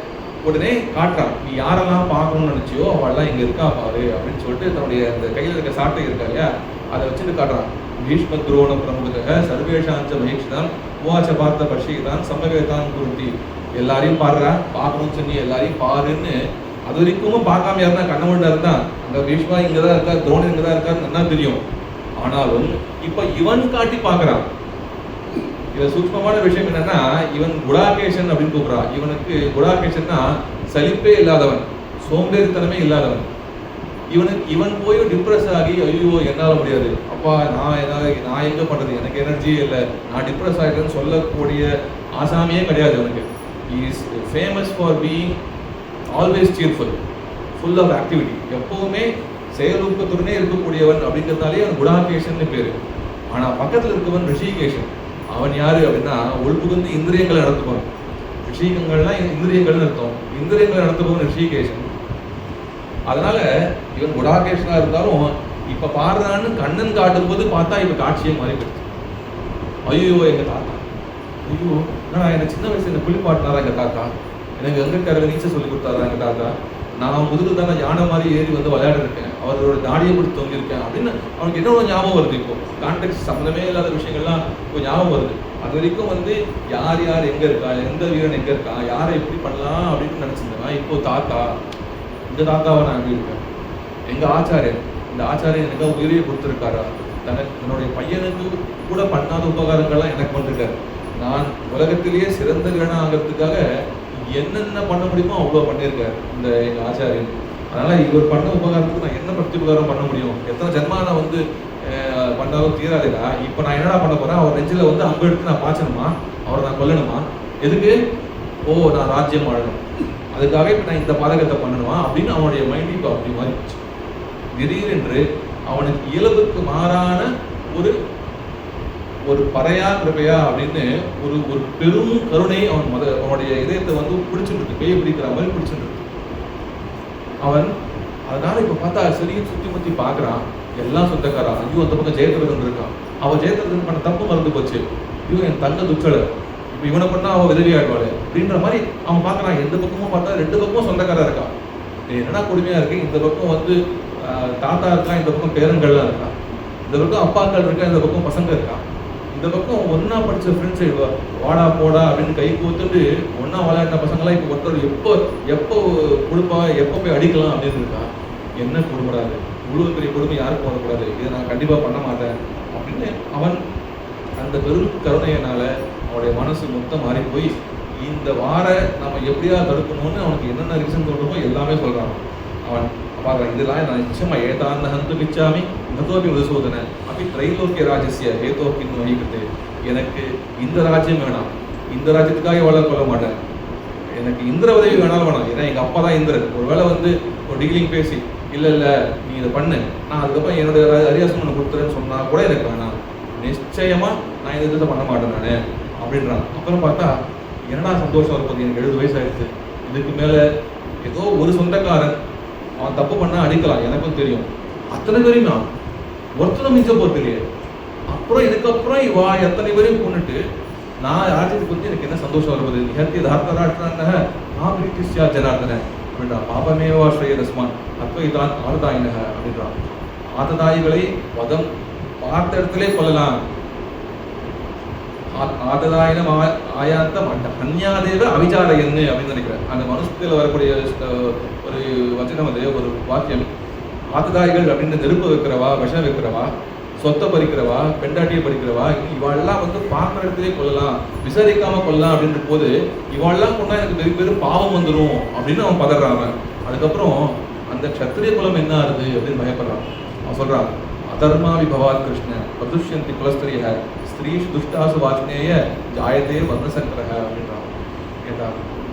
உடனே காட்டுறான், நீ யாரெல்லாம் பார்க்கணும்னு நினச்சியோ அவள்லாம் இங்கே இருக்கா பாரு அப்படின்னு சொல்லிட்டு தன்னுடைய அந்த கையில் இருக்க சாட்டை இருக்கா இல்லையா அதை வச்சுட்டு காட்டுறான். பீஷ்ம துரோண பிரமுக சர்வேஷாஞ்ச மகிழ்ச்சிதான் மூவாச்ச பார்த்த பட்சிதான் சம்பவேதான் குருத்தி. எல்லாரையும் பாடுறா, பார்க்கணும்னு சொல்லி எல்லாரையும் பாருன்னு அது வரைக்கும் பார்க்காம இருந்தா கண்ணமண்டா இருந்தான். அந்த பீஷ்மா இங்கதான் இருக்கா, துரோணன் இங்கதான் இருக்கான்னு நல்லா தெரியும். ஆனாலும் இப்ப இவன் காட்டி பார்க்கறான். இது சூக்ஷ்மமான விஷயம் என்னன்னா, இவன் குடாகேஷன் அப்படின்னு கூப்பிடுறான். இவனுக்கு குடாகேஷன்னா சலிப்பே இல்லாதவன், சோம்பேறித்தனமே இல்லாதவன். இவன் போய் டிப்ரெஸ் ஆகி ஐயோ என்னால முடியாது, அப்பா நான் எங்க பண்றது, எனக்கு எனர்ஜியே இல்லை, நான் டிப்ரெஸ் ஆகிட்டேன்னு சொல்லக்கூடிய ஆசாமியே கிடையாது அவனுக்கு. He is famous for being always cheerful, full of activity. எப்பவுமே செயலூக்கத்துடனே இருக்கக்கூடியவன் அப்படிங்கிறதாலே அவன் குடாகேஷன் பேரு. ஆனா பக்கத்துல இருக்கவன் ரிஷிகேஷன். அவன் யாரு அப்படின்னா உள்புகுந்து இந்திரியங்களை நடத்துவான். ரிஷிகங்கள்லாம் இந்திரியங்கள்னு அர்த்தம். இந்திரியங்களை நடத்துபவன் ரிஷிகேஷன். அதனால இவன் குடாகேஷனா இருந்தாலும் இப்ப பாடுறான்னு கண்ணன் காட்டும் போது பார்த்தா இப்ப காட்சியை மாறி போயிடுச்சு. ஐயோ எங்க தாத்தா, ஐயோ நான் எனக்கு சின்ன வயசுல என்ன குளிப்பாட்டினாரா எங்க தாத்தா, எனக்கு கங்கக்கரையில் நீச்சல் சொல்லி கொடுத்தாரா எங்க தாத்தா, நான் முதுகில் தானே யானை மாதிரி ஏறி வந்து விளையாட இருக்கேன், அவரோட தாடியை பிடிச்சி தொங்கியிருக்கேன் அப்படின்னு அவனுக்கு என்ன ஞாபகம் வருது. இப்போ கான்டெக்ட் சம்மந்தமே இல்லாத விஷயங்கள்லாம் இப்போ ஞாபகம் வருது. அது வரைக்கும் வந்து யார் யார் எங்க இருக்கா, எந்த வீரன் எங்க இருக்கா, யாரை எப்படி பண்ணலாம் அப்படின்னு நினைச்சிருந்தேன். இப்போ தாத்தா, இந்த தாத்தாவை நான் எப்படி இருக்கேன், எங்க ஆச்சாரியன், இந்த ஆச்சாரியன் எனக்கு உயிரையை கொடுத்துருக்காரா, தன்னுடைய பையனுக்கு கூட பண்ணாத உபகாரங்கள்லாம் எனக்கு பண்ணிருக்காரு. நான் உலகத்திலேயே சிறந்த வீரனா ஆகிறதுக்காக என்னென்ன பண்ண முடியுமோ அவ்வளோ பண்ணியிருக்காரு இந்த எங்கள் ஆச்சாரியன். அதனால இவர் பண்ண உபகாரத்துக்கு நான் என்ன பிரதி உபகாரம் பண்ண முடியும், எத்தனை ஜென்மா நான் வந்து பண்ணாலும் தீராதேடா. இப்போ நான் என்னடா பண்ண போறேன், அவர் நெஞ்சில் வந்து அம்பு எடுத்து நான் பாய்ச்சணுமா, அவரை நான் கொல்லணுமா, எதுக்கு, ஓ நான் ராஜ்யம் ஆழணும், அதுக்காக இப்போ நான் இந்த பாதகத்தை பண்ணணுமா அப்படின்னு அவனுடைய மைண்ட் இப்போ அப்படி மாறி போச்சு. திடீரென்று அவனுக்கு இயல்புக்கு மாறான ஒரு ஒரு பறையா கிருபையா அப்படின்னு ஒரு ஒரு பெரும் கருணை அவனுடைய இதயத்தை வந்து பிடிச்சுட்டு இருக்கு, பேய் பிடிக்கிற மாதிரி பிடிச்சுட்டு இருக்கு அவன். அதனால இப்ப பார்த்தா சரியும் சுத்தி முத்தி பாக்குறான், எல்லாம் சொந்தக்காரான். ஐயோ அந்த பக்கம் ஜெயத்ரதன் இருக்கான், அவன் ஜெயத்ரதன் பண்ண தப்பு மறந்து போச்சு, ஐயோ என் தங்க துச்சல, இப்ப இவனை பண்ணா அவன் விதவி ஆடுவாள் அப்படின்ற மாதிரி அவன் பாக்குறான். எந்த பக்கமும் பார்த்தா 2 பக்கமும் சொந்தக்காரா இருக்கான். என்னடா கொடுமையா இருக்கு, இந்த பக்கம் வந்து தாத்தா இருக்கான், இந்த பக்கம் பேரன்கள்லாம் இருக்கான், இந்த பக்கம் அப்பாக்கள் இருக்கா, இந்த பக்கம் பசங்க இருக்கான், இந்த பக்கம் ஒன்னா படிச்ச ஃப்ரெண்ட்ஸ் வாடா போடா அப்படின்னு கை கூத்துட்டு ஒன்னா விளையாடின பசங்களாம் இப்போ ஒருத்தர் எப்போ கொடுப்பா, எப்போ போய் அடிக்கலாம் அப்படின்னு இருக்கா. என்ன கொடுக்கூடாது, இவ்வளவு பெரிய கொடுமை யாருக்கும் வரக்கூடாது, இதை நான் கண்டிப்பா பண்ண மாட்டேன் அப்படின்னு அவன் அந்த பெரும் கருணையினால அவனுடைய மனசு மொத்தம் மாறி போய் இந்த வார நம்ம எப்படியா தடுக்கணும்னு அவனுக்கு என்னென்ன ரீசன் தோணுமோ எல்லாமே சொல்றான். அவன் பாருங்க, இதெல்லாம் நான் நிச்சயமா ஏதாந்த ஹந்து மிச்சாமி நதோபி மதுசூதன அப்படி திரைலோக்கிய ராஜ்யசிய ஏதோக்கின் வகிக்கிட்டு, எனக்கு இந்த ராஜ்யம் வேணாம், இந்த ராஜ்யத்துக்காக எவ்வளோ கொள்ள மாட்டேன், எனக்கு இந்திர உதவி வேணாலும் வேணாம், ஏன்னா எங்க அப்பா தான் இந்திரன். ஒருவேளை வந்து ஒரு டீலிங் பேசி இல்லை நீ இதை பண்ணு, நான் அதுக்கப்புறம் என்னுடைய அரியாசம் ஒன்று கொடுத்துறேன்னு சொன்னா கூட எனக்கு வேணாம், நிச்சயமா நான் இந்த இதை பண்ண மாட்டேன் நான் அப்படின்றான். அப்புறம் பார்த்தா என்னடா சந்தோஷம் இருப்பது, எனக்கு 70 வயசு ஆயிடுச்சு, இதுக்கு மேல ஏதோ ஒரு சொந்தக்காரன் அவன் தப்பு பண்ணா அடிக்கலாம், எனக்கும் தெரியும். அத்தனை பேரையும் நான் ஒருத்தனை மிஞ்ச போறது இல்லையே. அப்புறம் இதுக்கப்புறம் இவா எத்தனை பேரையும் கொண்டுட்டு நான் ராஜ்யத்துக்கு வந்து எனக்கு என்ன சந்தோஷம் வருவது? நிகழ்த்தி தார்த்தராட்சியா பிரீத்திஷ்யா ஜனார்தன அப்படின்றா. பாபமேவா ஸ்ரேயதஸ்மான் அத்வைதான் ஆததாயினக அப்படின்றான். ஆததாயிகளை வதம் பார்த்த இடத்திலே கொள்ளலாம். ஆததாயினம் ஆயாந்தம் அந்யாதேவ அவிச்சாரையன்னு அப்படின்னு நினைக்கிறேன். அந்த மனுஷத்துல வரக்கூடிய ஒரு வச்சனம், அது ஒரு வாக்கியம். ஆததாயிகள் அப்படின்னு நெருப்பு வைக்கிறவா, விஷம் வைக்கிறவா, சொத்தை பறிக்கிறவா, பெண்டாட்டியை பறிக்கிறவா, இவாளெல்லாம் வந்து பார்க்குற இடத்துலேயே கொள்ளலாம், விசாரிக்காம கொள்ளலாம் அப்படின்ற போது இவாளெல்லாம் கொண்டா எனக்கு பெரிய பெரிய பாவம் வந்துடும் அப்படின்னு அவன் பதறான். அதுக்கப்புறம் அந்த க்ஷத்திரிய குலம் என்ன ஆகுது அப்படின்னு பயப்படுறான். அவன் சொல்றான், அதர்மா விபவாத் கிருஷ்ண பிரதுஷ்யந்தி குலஸ்திரிய ஸ்திரீஷு துஷ்டாசு வாஜ்னேய ஜாயதே வர்ணசங்கரக அப்படின்றான். கேட்டா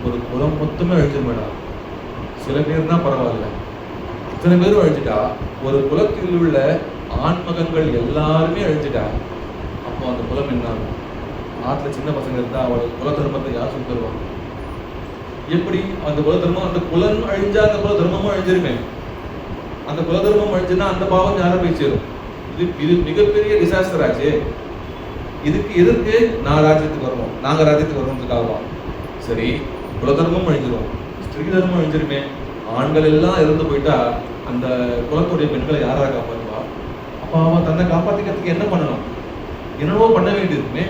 ஒரு குலம் மொத்தமே அழிச்சிருமேடா, சில பேர்னா பரவாயில்ல, இத்தனை பேரும் அழிச்சிட்டா, ஒரு குலத்தில் உள்ள ஆண்மகன்கள் எல்லாருமே அழிச்சிட்டா, அப்போ அந்த குலம் என்ன ஆகும்? ஆற்றுல சின்ன பசங்க இருந்தா அவள் குல தர்மத்தை யார் சொல்லி தருவாங்க? எப்படி அந்த குல தர்மம், அந்த குலம் அழிஞ்சா அந்த குல தர்மமும் அழிஞ்சிருமே. அந்த குல தர்மம் அழிஞ்சுன்னா அந்த பாவம் யாரை போய் சேரும்? இது மிகப்பெரிய டிசாஸ்டர் ஆச்சு. இதுக்கு எதற்கு நான் ராஜ்யத்துக்கு வரணும், நாங்க ராஜ்யத்துக்கு வரணுன்றதுக்காகவா? சரி, குல தர்மம் அழிஞ்சிரும், ஸ்திரீ தர்மம் அழிஞ்சிருமே. ஆண்கள் எல்லாம் இறந்து போயிட்டா அந்த குலத்துடைய பெண்களை யாராக காப்பாற்றுவா? அப்போ அவன் தன்னை காப்பாற்றிக்கிறதுக்கு என்ன பண்ணணும்? என்னவோ பண்ண வேண்டியிருக்குமே.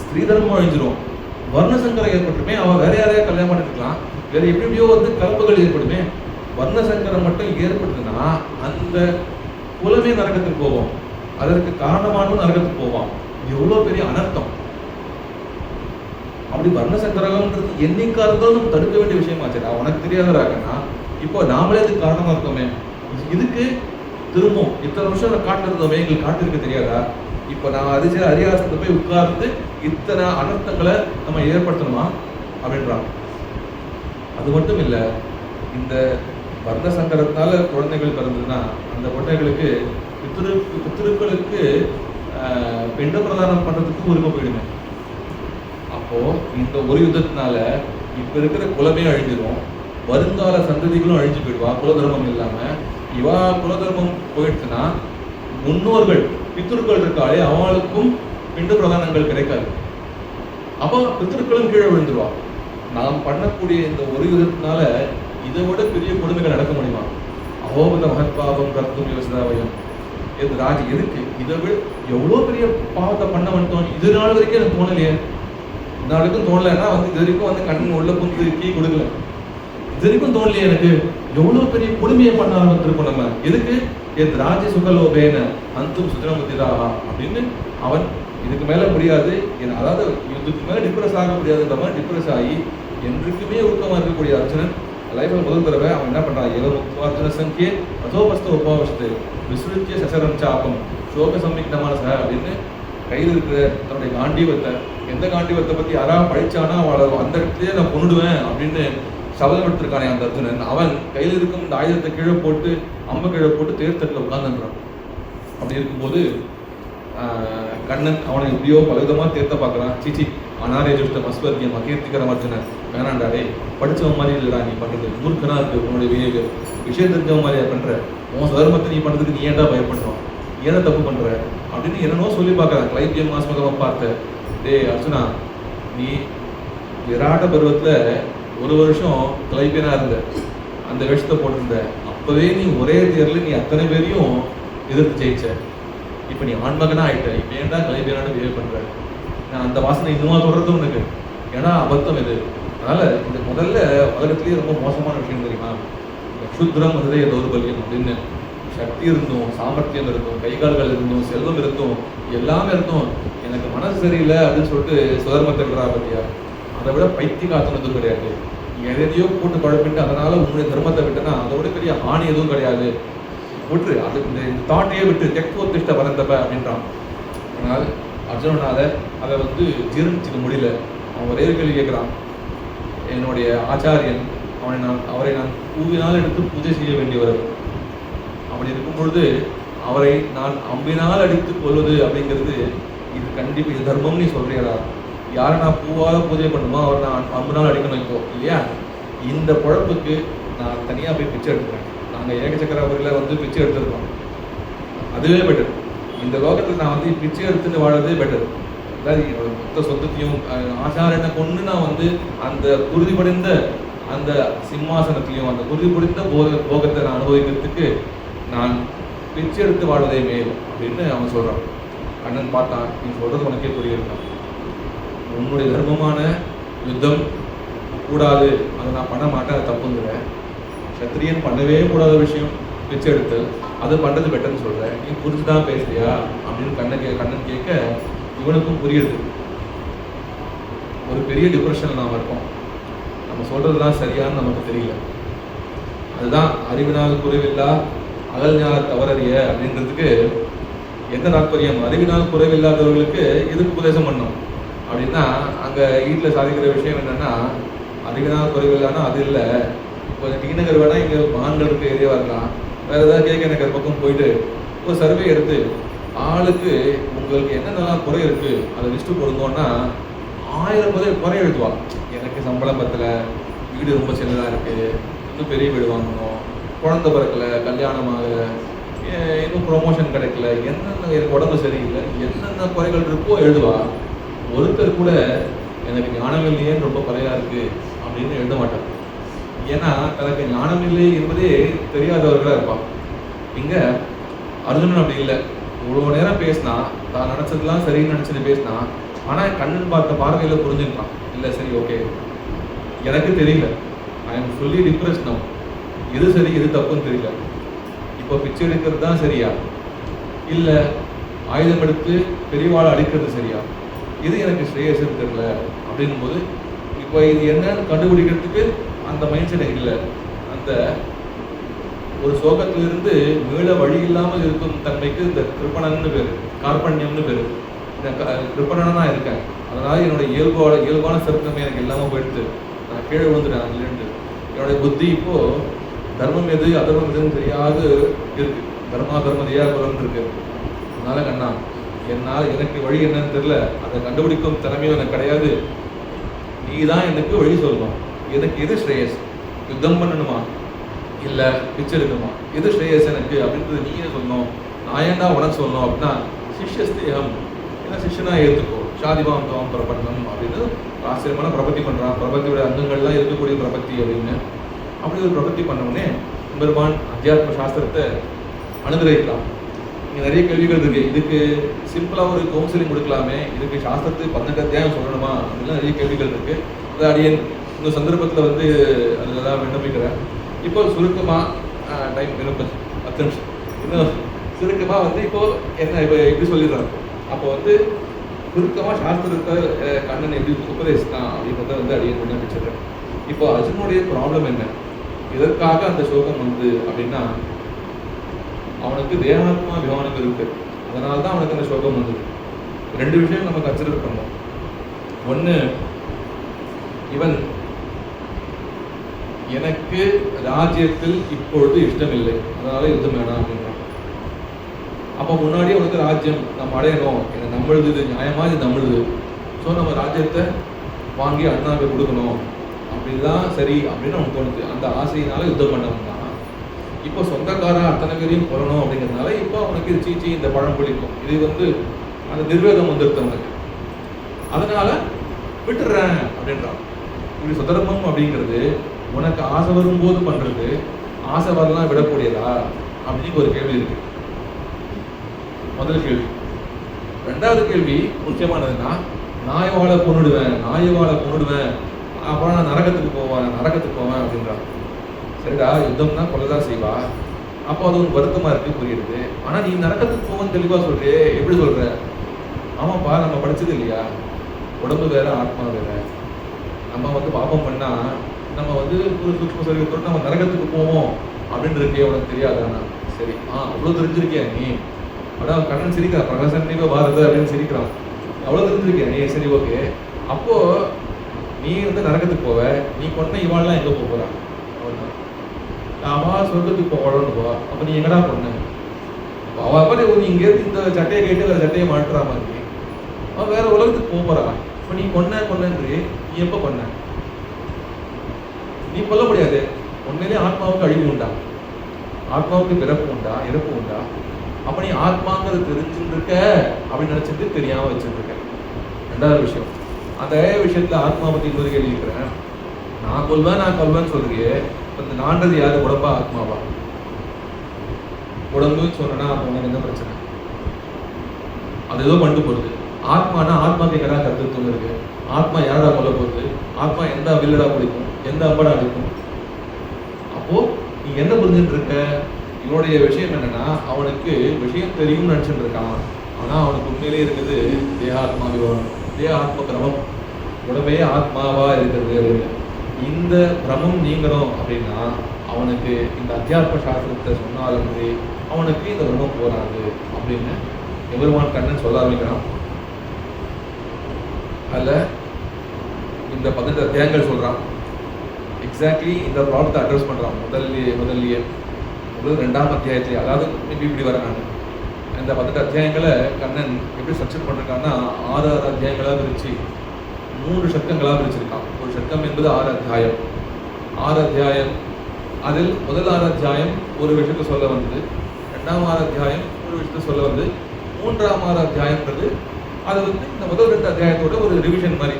ஸ்திரீ தர்மம் அழிஞ்சிரும், வர்ணசங்கரம் ஏற்பட்டுமே, அவன் வேற யாரையா கல்யாணம் பண்ணிருக்கலாம், வேற எப்படியோ வந்து கலப்புகள் ஏற்படுமே. வர்ணசங்கரம் மட்டும் ஏற்பட்டுன்னா அந்த குலமே நரகத்துக்கு போவோம், அதற்கு காரணமானவன் நரகத்துக்கு போவான். எவ்வளோ பெரிய அனர்த்தம்! அப்படி வர்ணசங்கரம்ன்றது என்னைக்கா இருந்தாலும் தடுக்க வேண்டிய விஷயமாச்சு. உனக்கு தெரியாதராக்கன்னா இப்போ நாமளே அதுக்கு காரணமா இருக்கோமே. இதுக்கு திரும்பவும் இத்தனை வருஷம் நான் காட்டு இருந்தோமே, எங்களுக்கு காட்டு இருக்க தெரியாதா? இப்போ நான் அதிகாரத்தை போய் உட்கார்ந்து இத்தனை அனர்த்தங்களை நம்ம ஏற்படுத்தணுமா அப்படின்றான். அது மட்டும் இல்லை, இந்த வர்ண சங்கரத்தினால குழந்தைகள் பிறந்ததுன்னா அந்த குழந்தைகளுக்கு பித்திருக்களுக்கு பெண்ட பிரதானம் பண்றதுக்கு உரிமை போயிடுமே. அப்போ இந்த ஒரு யுத்தத்தினால இப்ப இருக்கிற குலமே அழிஞ்சிடும், வருங்கால சந்ததிகளும் அழிஞ்சு போயிடுவா. குலதர்மம் இல்லாம இவா குலதர்மம் போயிடுச்சுன்னா முன்னோர்கள் பித்திருக்கள் இருக்காளே அவளுக்கும் பிண்டு பிரதானங்கள் கிடைக்காது. அப்போ பித்திருக்களும் கீழே விழுந்துருவா. நாம் பண்ணக்கூடிய இந்த ஒரு யுத்தத்தினால இதை விட பெரிய கொடுமைகள் நடக்க முடியுமா? அகோபத மகத்பாவம் கர்த்தும் யோசிதாவயம் இது ராஜ் எதுக்கு? இதை விட எவ்வளோ பெரிய பாவத்தை பண்ண வந்துட்டோம். இது நாள் வரைக்கும் எனக்கு தோணலையே. இந்த நாளுக்கும் தோணலைன்னா வந்து இது வரைக்கும் வந்து கண் உள்ள புந்து கீ கொடுக்கல. இது வரைக்கும் தோணலையே எனக்கு. எவ்வளோ பெரிய கொடுமையை பண்ண ஆரம்பிச்சிருக்கோம் நம்ம. எதுக்கு? என் ராஜ சுகலோபேன அந்தும் சுத்திரமுத்திராகா அப்படின்னு அவன் இதுக்கு மேல முடியாது, அதாவது இதுக்கு மேல டிப்ரெஸ் ஆக முடியாதுன்ற மாதிரி டிப்ரெஸ் ஆகி என்றைக்குமே ஊக்கமா இருக்கக்கூடிய அர்ஜுனன் லைஃப்ல முதல் தடவை அவன் என்ன பண்றான்? அர்ஜுன சங்கியே அதோபஸ்த உபாவசத்து விஸ்ருத்திய சசரம் சாப்பம் சோக சம்மிக்தமான ச அப்படின்னு கையில் இருக்கிற தன்னுடைய காண்டீவத்தை, எந்த காண்டீவத்தை பத்தி யாராவது படிச்சானா அவளை அந்த இடத்துலயே நான் கொண்டுடுவேன் அப்படின்னு சபதம் எடுத்திருக்கானே அந்த அர்ஜுனன், அவன் கையில் இருக்கும் இந்த ஆயுதத்தை கீழே போட்டு அம்பை கீழே போட்டு தேர்தட்டில் உட்கார்ந்துன்றான். அப்படி இருக்கும்போது கண்ணன் அவனை எப்படியோ பலவிதமாக தேர்த்த பார்க்குறான். சீச்சி அனாரே ஜுஷ்டம் அஸ்வர்கியம் அகீர்த்திகரம் அர்ஜுனன், வேணாண்டாடே படித்தவன் மாதிரி இல்லைடா நீ பண்ணுறது, மூர்க்கனா இருக்கு உன்னுடைய பிஹேவியர், விஷயம் தெரிஞ்சவன் மாதிரியா பண்ணுற, உன் சதர்மத்தை நீ பண்ணுறதுக்கு நீ ஏன்டா பயப்படுறோம், ஏன்னா தப்பு பண்ணுற அப்படின்னு என்னென்னோ சொல்லி பார்க்குறான். கிளைபியம் ஆஸ்மகமாக பார்த்த டே அர்ஜுனா, நீ விராட்ட பருவத்தில் ஒரு வருஷம் கிளைபியனா இருந்த, அந்த விஷத்தை போட்டிருந்த, அப்பவே நீ ஒரே தேர்ல நீ அத்தனை பேரையும் எதிர்த்து ஜெயிச்ச. இப்போ நீ ஆண்மகனா ஆயிட்ட, இப்போ ஏன்டா கிளைபியனான பிஹேவ் பண்ற? நான் அந்த வாசனை இன்னுமா தொடர்றது உனக்கு? ஏன்னா அபத்தம் இது. அதனால இந்த முதல்ல உலகத்திலேயே ரொம்ப மோசமான விஷயம் தெரியுமா? க்ஷுத்ரம் ஹிருதய தௌர்பல்யம் அப்படின்னு சக்தி இருந்தும், சாமர்த்தியம் இருந்தும், கைகால்கள் இருந்தும், செல்வம் இருந்தும், எல்லாமே இருந்தும் எனக்கு மனசு சரியில்லை அப்படின்னு சொல்லிட்டு சுதர்மத்தை விடுறா பத்தியா? அதை விட பைத்திய காத்தனது கிடையாது. எதையோ போட்டு குழப்பிட்டு அதனால உங்களுடைய தர்மத்தை விட்டனா அதை விட பெரிய ஹானி எதுவும் கிடையாது. விட்டுரு, அது இந்த தாட்டையே விட்டு தெக்கோத்திஷ்ட வரந்தப்ப அப்படின்றான். அதனால் அர்ஜுனனால அதை வந்து ஜீரணிச்சுக்க முடியல. அவன் ஒரே கேள்வி கேட்குறான், என்னுடைய ஆச்சாரியன் அவரை நான் பூவினால் எடுத்து பூஜை செய்ய வேண்டியவர். அப்படி இருக்கும் பொழுது அவரை நான் அம்பினால் அடித்து கொள்வது அப்படிங்கிறது இது கண்டிப்பாக இது தர்மம் நீ சொல்றியடா? யாரை நான் பூவாக பூஜை பண்ணுமோ அவர் நான் அம்பினால் அடிக்கணும் இப்போ இல்லையா? இந்த குழப்புக்கு நான் தனியாக போய் பிச்சை எடுத்துக்கிறேன். நாங்கள் ஏகச்சக்கரவரில் வந்து பிச்சை எடுத்துருக்கோம், அதுவே பெட்டர். இந்த லோகத்தில் நான் வந்து பிச்சை எடுத்துன்னு வாழறதே பெட்டர். அதாவது என்னோட மொத்த சொந்தத்தையும் ஆச்சாரனை கொண்டு நான் வந்து அந்த குருதிபடிந்த அந்த சிம்மாசனத்திலையும் அந்த குருதிபடிந்த போகத்தை நான் அனுபவிக்கிறதுக்கு நான் பிச்சை எடுத்து வாழ்வதே மேல் அப்படின்னு அவன் சொல்கிறான். கண்ணன் பார்த்தான், நீ சொல்கிறது உனக்கே புரியிருக்கான். உன்னுடைய தர்மமான யுத்தம் கூடாது, அதை நான் பண்ண மாட்டேன், அது தப்புங்கிறேன். சத்திரியன் பண்ணவே கூடாத விஷயம் பிச்சை எடுத்தல், அது பண்ணுறது பெட்டர்னு சொல்கிறேன். நீ புரிஞ்சுதான் பேசுறியா அப்படின்னு கண்ணன் கேட்க இவனுக்கும் புரியுது. ஒரு பெரிய டிப்ரெஷனில் நாம் இருக்கோம், நம்ம சொல்கிறதுலாம் சரியான்னு நமக்கு தெரியல. அதுதான் அறிவினால் குறைவில்லா அகல்ஞான தவறறிய அப்படின்றதுக்கு என்ன தாற்பயம்? அறிவினால் குறைவில்லாதவர்களுக்கு எதுக்கு உபதேசம் பண்ணோம் அப்படின்னா, அங்கே வீட்டில் சாதிக்கிற விஷயம் என்னென்னா, அறிவினால் குறைவில்லான்னா அது இல்லை. இப்போ டி நகர் வேணால் இங்கே மகான்கள் இருக்க ஏரியாவாக இருக்கலாம், வேறு ஏதாவது கேட்க நகர் பக்கம் போயிட்டு ஒரு சர்வே எடுத்து ஆளுக்கு உங்களுக்கு என்னென்னலாம் குறை இருக்குது அதை லிஸ்ட்டு கொடுங்கோன்னா 1000 குறை எழுதுவா. எனக்கு சம்பளம் பத்தலை, வீடு ரொம்ப சின்னதாக இருக்குது, இன்னும் பெரிய வீடு வாங்கணும், குழந்தை பிறக்கலை, கல்யாணம் ஆகலை, இன்னும் ப்ரொமோஷன் கிடைக்கல, என்னென்ன எனக்கு உடம்பு சரியில்லை, என்னென்ன குறைகள் இருக்கோ எழுதுவா. ஒருத்தர் கூட எனக்கு ஞானம் இல்லையேன்னு ரொம்ப குறையாக இருக்குது அப்படின்னு எழுத மாட்டான். ஏன்னா தனக்கு ஞானம் இல்லை என்பதே தெரியாதவர்களாக இருப்பான். இங்கே அர்ஜுனன் அப்படி இல்லை. இவ்வளோ நேரம் பேசினா, தான் நினச்சதுலாம் சரின்னு நினச்சிட்டு பேசினா, ஆனால் கண்ணன் பார்த்த பார்வையில் புரிஞ்சுட்டான். இல்லை சரி ஓகே, எனக்கு தெரியல, I am fully depressed now, எது சரி எது தப்புன்னு தெரியல. இப்போ பிச்சை எடுக்கிறது தான் சரியா, இல்லை ஆயுதம் எடுத்து பெரியவாளை அடிக்கிறது சரியா, இது எனக்கு ஸ்ரேயஸ்ன்னு தெரியல அப்படின்னும் போது இப்போ இது என்னன்னு கண்டுபிடிக்கிறதுக்கு அந்த மைண்ட் செட் இல்லை. அந்த ஒரு சோகத்திலிருந்து மீள வழி இல்லாமல் இருக்கும் தன்மைக்கு இந்த கிருப்பணன்னு பேர், கார்பண்யம்னு பேர். இந்த கிருப்பணனா இருக்கேன், அதனால என்னோட இயல்பான சிறப்புமே எனக்கு இல்லாமல் போயிடுது, நான் கீழே விழுந்துட்டேன். இல்லைன்ட்டு என்னுடைய புத்தி இப்போ தர்மம் எது அதர்மம் எதுன்னு தெரியாது இருக்கு, தர்மா தர்மதியா குரம் இருக்கு. அதனால கண்ணா, என்னால் எனக்கு வழி என்னன்னு தெரியல, அதை கண்டுபிடிக்கும் திறமையும் எனக்கு கிடையாது, நீ தான் எனக்கு வழி சொல்லணும். எனக்கு எது ஸ்ரேயஸ், யுத்தம் பண்ணணுமா இல்லை பிச்சை எடுக்கணுமா, எது ஸ்ரேயஸ் எனக்கு அப்படின்றது நீயே சொல்லணும், நான் ஏன்டா உனக்கு சொல்லணும் அப்படின்னா சிஷ்யஸ்தேகம், ஏன்னா சிஷ்யனாக ஏற்றுக்கோ, ஷாதிபாம் தவம் பிரபந்தம் அப்படின்னு ஆச்சரியமான பிரபத்தி பண்ணுறான். பிரபத்தியோட அங்கங்கள்லாம் இருக்கக்கூடிய பிரபத்தி அப்படின்னு அப்படி ஒரு பிரபத்தி பண்ணவுடனே பெருமான் அத்தியாத்ம சாஸ்திரத்தை அனுகிரகிக்கலாம். இங்கே நிறைய கேள்விகள் இருக்கு. இதுக்கு சிம்பிளாக ஒரு கவுன்சிலிங் கொடுக்கலாமே, இதுக்கு சாஸ்திரத்துக்கு 18 அத்தியாயம் சொல்லணுமா அப்படின்லாம் நிறைய கேள்விகள் இருக்கு. அது அடியன் இந்த சந்தர்ப்பத்தில் வந்து அதில் தான் விண்ணப்பிக்கிறேன். இப்போ சுருக்கமாக டைம் இன்னும் 10 நிமிஷம், இன்னும் சுருக்கமாக வந்து இப்போது என்ன இப்போ எப்படி சொல்லிடுறாங்க, அப்போ வந்து சுருக்கமாக சாஸ்திரத்தை கண்ணன் எப்படி உபதேசித்தான் அப்படின்றத வந்து அடியன் விண்ணப்பிச்சிடுறேன். இப்போ அர்ஜுனுடைய ப்ராப்ளம் என்ன, எதற்காக அந்த சோகம் வந்து அப்படின்னா, அவனுக்கு தேகாத்மா அபிமானம் இருக்கு, அதனால தான் அவனுக்கு அந்த சோகம் வந்தது. 2 விஷயம் நம்ம கன்சிடர் பண்ணோம். ஒன்று, இவன் எனக்கு ராஜ்யத்தில் இப்பொழுது இஷ்டமில்லை, அதனால யுத்தம் வேணாம் அப்படின்றான். அப்போ முன்னாடி அவனுக்கு ராஜ்யம் நம்ம அடையணும், எனக்கு நம்மளுது, இது நியாயமா, இது நம்மளுது, ஸோ நம்ம ராஜ்யத்தை வாங்கி அண்ணாவுக்கு கொடுக்கணும் அப்படிதான் சரி அப்படின்னு அவனுக்கு தோணுது. அந்த ஆசையினால யுத்தம் பண்ணவன் தான். இப்போ சொந்தக்காரன் அத்தனை பேரையும் போடணும் அப்படிங்கிறதுனால இப்போ அவனுக்கு இது சீச்சி இந்த பழம் பிடிக்கும், இது வந்து அந்த நிர்வேதம் வந்துடுது அவனுக்கு, அதனால விட்டுடுறேன் அப்படின்றான். இப்படி சுதர்மம் அப்படிங்கிறது உனக்கு ஆசை வரும்போது பண்றது, ஆசை வரலாம் விடக்கூடியதா அப்படின்னு ஒரு கேள்வி இருக்கு. முதல் கேள்வி. 2வது கேள்வி முக்கியமானதுன்னா, நாயவாளை கொண்டுடுவேன் அப்புறம் நான் நரகத்துக்கு போவேன் அப்படின்றான். சரிடா, யுத்தம்னா கொள்ளதான் செய்வா, அப்போ அது ஒரு வருத்தமா இருக்கு, புரியுது. ஆனா நீ நரகத்துக்கு போவேன்னு தெளிவா சொல்றே, எப்படி சொல்ற? ஆமாப்பா, நம்ம படிச்சது இல்லையா, உடம்பு வேற ஆத்மா வேற. நம்ம வந்து பாபம் பண்ணா நம்ம வந்து ஒரு சூக்ஷ்ம சரீரத்தோட நம்ம நரகத்துக்கு போவோம் அப்படின்னு இருக்கே, உனக்கு தெரியாதானா? சரி, அவ்வளோ தெரிஞ்சிருக்கியா நீ? அதான் கண்ணன் சிரிக்கிறான், பிரகாசன் பாரத அப்படின்னு சிரிக்கிறான். அவ்வளோ தெரிஞ்சிருக்கியா நீ? சரி ஓகே, அப்போ நீ வந்து நரகத்துக்கு போவ, நீ கொண்ட இவாள்லாம் எங்கே போகிறான்? அவா சொர்க்கத்துக்கு போகணும்னு போவா, அப்போ நீ எங்கடா பொண்ணு? அவள் அப்போ நீ இங்கேருந்து இந்த சட்டையை கேட்டு வேறு சட்டையை மாட்டுறா மாதிரி அவன் வேற உலகத்துக்கு போகிறான். இப்போ நீ கொன்னன்றி, நீ எப்போ கொன்ன? நீ நீ கொல்ல முடியாது. உண்மையிலே ஆத்மாவுக்கு அழிவு உண்டா? ஆத்மாவுக்கு பிறப்பு உண்டா? இறப்பு உண்டா? அப்ப நீ ஆத்மாங்கிறது தெரிஞ்சுட்டு இருக்க அப்படின்னு நினைச்சிட்டு தெரியாம வச்சுட்டு இருக்க. ரெண்டாவது விஷயம், அதே விஷயத்துல ஆத்மா பத்தி இன்னொரு கேள்வி இருக்கிறேன். நான் கொல்வேன்னு சொல்றியே, இந்த நான்றது யாரு? உடம்பா ஆத்மாவா? உடம்புன்னு சொன்னா அப்ப உனக்கு என்ன பிரச்சனை? அது ஏதோ பண்ணிட்டு போகுது. ஆத்மானா ஆத்மாக்கு எங்கடா கருத்துவம் இருக்கு? ஆத்மா யாரா கொல்ல போகுது? ஆத்மா எந்த வில்லடா பிடிக்கும்? எந்த அம்படா அடிக்கும்? அப்போ நீ என்ன புரிஞ்சுட்டு இருக்க? இவனுடைய விஷயம் என்னன்னா, அவனுக்கு விஷயம் தெரியும்னு நினைச்சுட்டு இருக்கான். ஆனா அவனுக்கு உண்மையிலே இருக்குது தேகாத்மா விவரம், தேக ஆத்ம கிரமம், உடம்பே ஆத்மாவா இருக்கிறது. இந்த கிரமம் நீங்கணும் அப்படின்னா அவனுக்கு இந்த அத்தியாத்ம சாஸ்திரத்தை சொன்னாலும் அவனுக்கு இந்த பிரம்மம் போராது அப்படின்னு எவருமான் கண்ணன் சொல்ல ஆரம்பிக்கிறான். அதுல இந்த 18 அத்தியாயங்கள் சொல்றான். எக்ஸாக்ட்லி இந்த ப்ராப்ளத்தை அட்ரஸ் பண்றான். முதல்ல 2ஆம் அத்தியாயத்திலே, அதாவது இப்படி வர நான் இந்த 18 அத்தியாயங்களை கண்ணன் எப்படி ஸ்ட்ரக்சர் பண்ணிருக்கான்னா 6 அத்தியாயங்களாக பிரிச்சு 3 சர்க்கங்களாக பிரிச்சிருக்கான். ஒரு சர்க்கம் என்பது 6 அத்தியாயம். 6 அத்தியாயம், அதில் முதல் 6 அத்தியாயம் ஒரு விஷயத்தை சொல்ல வந்தது, 2ஆம் 6 அத்தியாயம் ஒரு விஷயத்தை சொல்ல வந்து, 3ஆம் 6 அத்தியாயம்ன்றது அது இந்த முதல் 2 அத்தியாயத்தோட ஒரு ரிவிஷன் மாதிரி,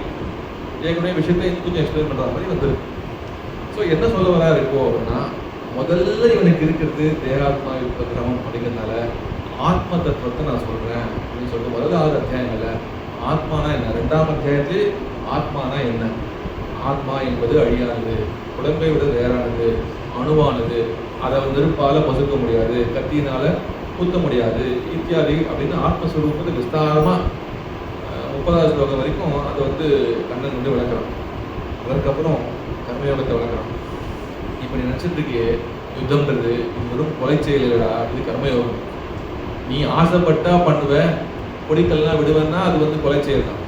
ஏற்கனவே விஷயத்தை கொஞ்சம் எக்ஸ்பிளைன் பண்ற மாதிரி வந்திருக்கு. ஸோ என்ன சொல்ல வராரு இப்போ அப்படின்னா, முதல்ல இவனுக்கு இருக்கிறது தேகாத்மா கிரமம் அப்படிங்கிறதுனால ஆத்ம தத்துவத்தை நான் சொல்றேன் அப்படின்னு சொல்லிட்டு முதல் 6 அத்தியாயங்கள்ல ஆத்மானா என்ன, 2ஆம் அத்தியாயத்தில் ஆத்மானா என்ன, ஆத்மா என்பது அழியானது, உடம்பை விட வேறானது, அணுவானது, அதை நெருப்பால பசுக்க முடியாது, கத்தியினால குத்த முடியாது இத்தியாதி அப்படின்னு ஆத்மஸ்வரூபத்தை விஸ்தாரமா 30வது ஸ்லோகம் வரைக்கும் அதை கண்ணன் விளக்குறான். அதற்கப்புறம் கர்மயோகத்தை விளக்குறான். இப்போ நீ நினைச்சதுக்கு யுத்தம்ன்றது இது வெறும் கொலை செயல் இல்லடா, இது கர்மயோகம். நீ ஆசைப்பட்டா பண்ணுவ, பொடிக்கல்லாம் விடுவேன்னா அது கொலை செயல் தான்.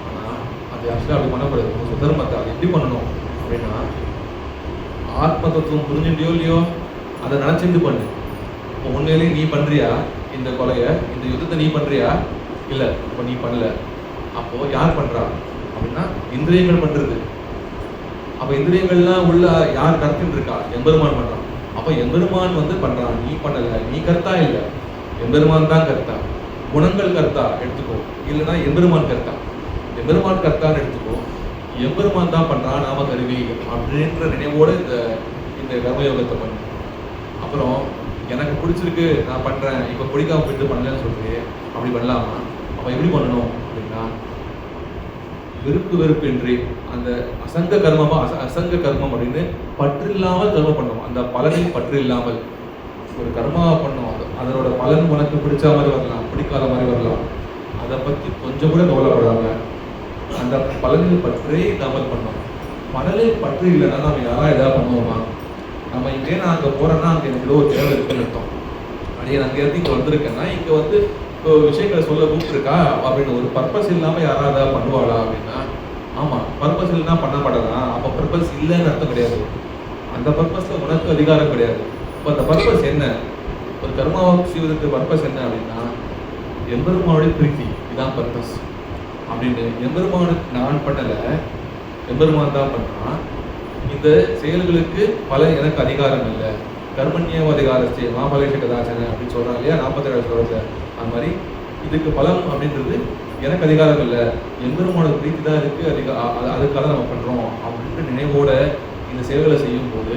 ஆனால் அது ஆக்சுவலாக அப்படி பண்ணக்கூடாது. சுதர்மத்தை அது எப்படி பண்ணணும் அப்படின்னா, ஆத்ம தத்துவம் புரிஞ்சுட்டியோ இல்லையோ அதை நினைச்சிட்டு பண்ணு. இப்போ உண்மையிலேயே நீ பண்றியா இந்த கொலையை, இந்த யுத்தத்தை நீ பண்றியா? இல்லை, இப்போ நீ பண்ணல. அப்போ யார் பண்றா அப்படின்னா இந்திரியங்கள் பண்றது. அப்ப இந்திரியங்கள்லாம் உள்ள யார் கருத்துன்னு இருக்கா? எம்பெருமான் பண்றான். அப்ப எம்பெருமான் பண்றான், நீ பண்ணல, நீ கர்த்தா இல்லை, எம்பெருமான் தான் கர்த்தா. குணங்கள் கர்த்தா எடுத்துக்கோ, இல்லைன்னா எம்பெருமான் கர்த்தா. எம்பெருமான் கர்த்தான்னு எடுத்துக்கோ, எம்பெருமான் தான் பண்றான், நாம கருவி அப்படின்ற நினைவோட இந்த கர்மயோகத்தை பண்ணு. அப்புறம் எனக்கு பிடிச்சிருக்கு நான் பண்றேன், இப்ப பிடிக்காம போயிட்டு பண்ணலன்னு சொல்றேன், அப்படி பண்ணலாமா? அப்ப எப்படி பண்ணணும் அப்படின்னா, வெறுப்பின்றி அந்த அசங்க கர்மம் அப்படின்னு பற்று இல்லாமல் கர்மம் பண்ணணும். அந்த பலனில் பற்று இல்லாமல் ஒரு கர்மாவை பண்ணணும். அதனோட பலன் உனக்கு பிடிச்ச மாதிரி வரலாம், பிடிக்காத மாதிரி வரலாம், அதை பத்தி கொஞ்சம் கூட கவலைப்படாம அந்த பலனில் பற்றே இல்லாமல் பண்ணணும். பலனில் பற்று இல்லைன்னா நம்ம யாராவது ஏதாவது பண்ணுவோமா? நம்ம இங்கே நான் அங்கே போறேன்னா அங்கே எனக்கு ஏதோ ஒரு தேவை இருக்குன்னு அர்த்தம். அப்படியே நான் அங்கே இங்கே வந்திருக்கேன்னா இங்கே இப்போ விஷயங்களை சொல்ல கூப்பிட்டுருக்கா அப்படின்னு ஒரு பர்பஸ் இல்லாமல் யாராவது பண்ணுவாளா அப்படின்னா, ஆமாம், பர்பஸ் இல்லைன்னா பண்ண மாட்டேதான். அப்போ பர்பஸ் இல்லைன்னு அர்த்தம் கிடையாது. அந்த பர்பஸில் உனக்கு அதிகாரம் கிடையாது. இப்போ அந்த பர்பஸ் என்ன? ஒரு கர்மாவை செய்வதற்கு பர்பஸ் என்ன அப்படின்னா, எம்பெருமானுடைய பிரீத்தி, இதான் பர்பஸ் அப்படின்னு. எம்பெருமானுக்கு நான் பண்ணலை, எம்பெருமான் தான் பண்ணுறான். இந்த செயல்களுக்கு பல எனக்கு அதிகாரம் இல்லை. கர்மண்யவ அதிகாரஸ்தே மாபலேஷ கதாச்சன அப்படின்னு சொல்றாங்க இல்லையா 47 ஸ்லோகத்துல. அந்த மாதிரி இதுக்கு பலம் அப்படின்றது எனக்கு அதிகாரம் இல்லை, எம்பெருமானோட பிரீத்தி தான் இருக்கு, அதுக்காக நம்ம பண்றோம் அப்படின்ற நினைவோட இந்த செயல்களை செய்யும் போது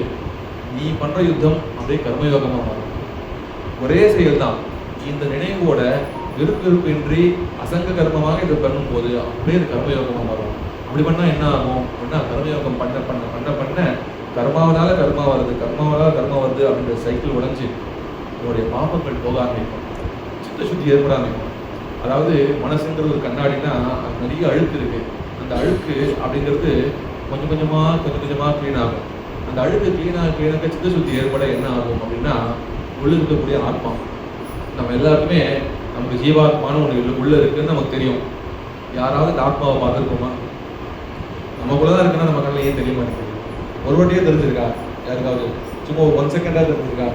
நீ பண்ற யுத்தம் அப்படியே கர்மயோகமா மாறும். ஒரே செயல் தான், இந்த நினைவோட விருப்பின்றி அசங்க கர்மமாக இதை பண்ணும் போது அப்படியே இது கர்மயோகமா மாறும். அப்படி பண்ணா என்ன ஆகும் அப்படின்னா, கர்மயோகம் பண்ண பண்ண பண்ண பண்ண கர்மாவனால கர்மா வருது, கர்மாவனால கர்மா வருது அப்படின்ற சைக்கிள் உடைஞ்சு உங்களுடைய பாப்பங்கள் போக ஆரம்பிக்கும், சித்த சுத்தி ஏற்பட ஆரம்பிக்கும். அதாவது மனசுங்கிறது ஒரு கண்ணாடினா அது நிறைய அழுக்கு இருக்கு. அந்த அழுக்கு அப்படிங்கிறது கொஞ்சம் கொஞ்சமா கிளீன் ஆகும். அந்த அழுக்கு கிளீனாக சித்த சுத்தி ஏற்பட என்ன ஆகும் அப்படின்னா, உள்ள இருக்கக்கூடிய ஆத்மா, நம்ம எல்லாருக்குமே நமக்கு ஜீவாத்மானு ஒன்று உள்ள இருக்குன்னு நமக்கு தெரியும். யாராவது இந்த ஆத்மாவை பார்த்துருக்கோமா? நமக்குள்ளதான் இருக்குன்னா நம்ம கண்ணில் ஏன் தெரிய மாட்டேங்குது? ஒரு வாட்டியே தெரிஞ்சிருக்கா யாருக்காவது? சும்மா 1 செகண்டா தெரிஞ்சிருக்கா?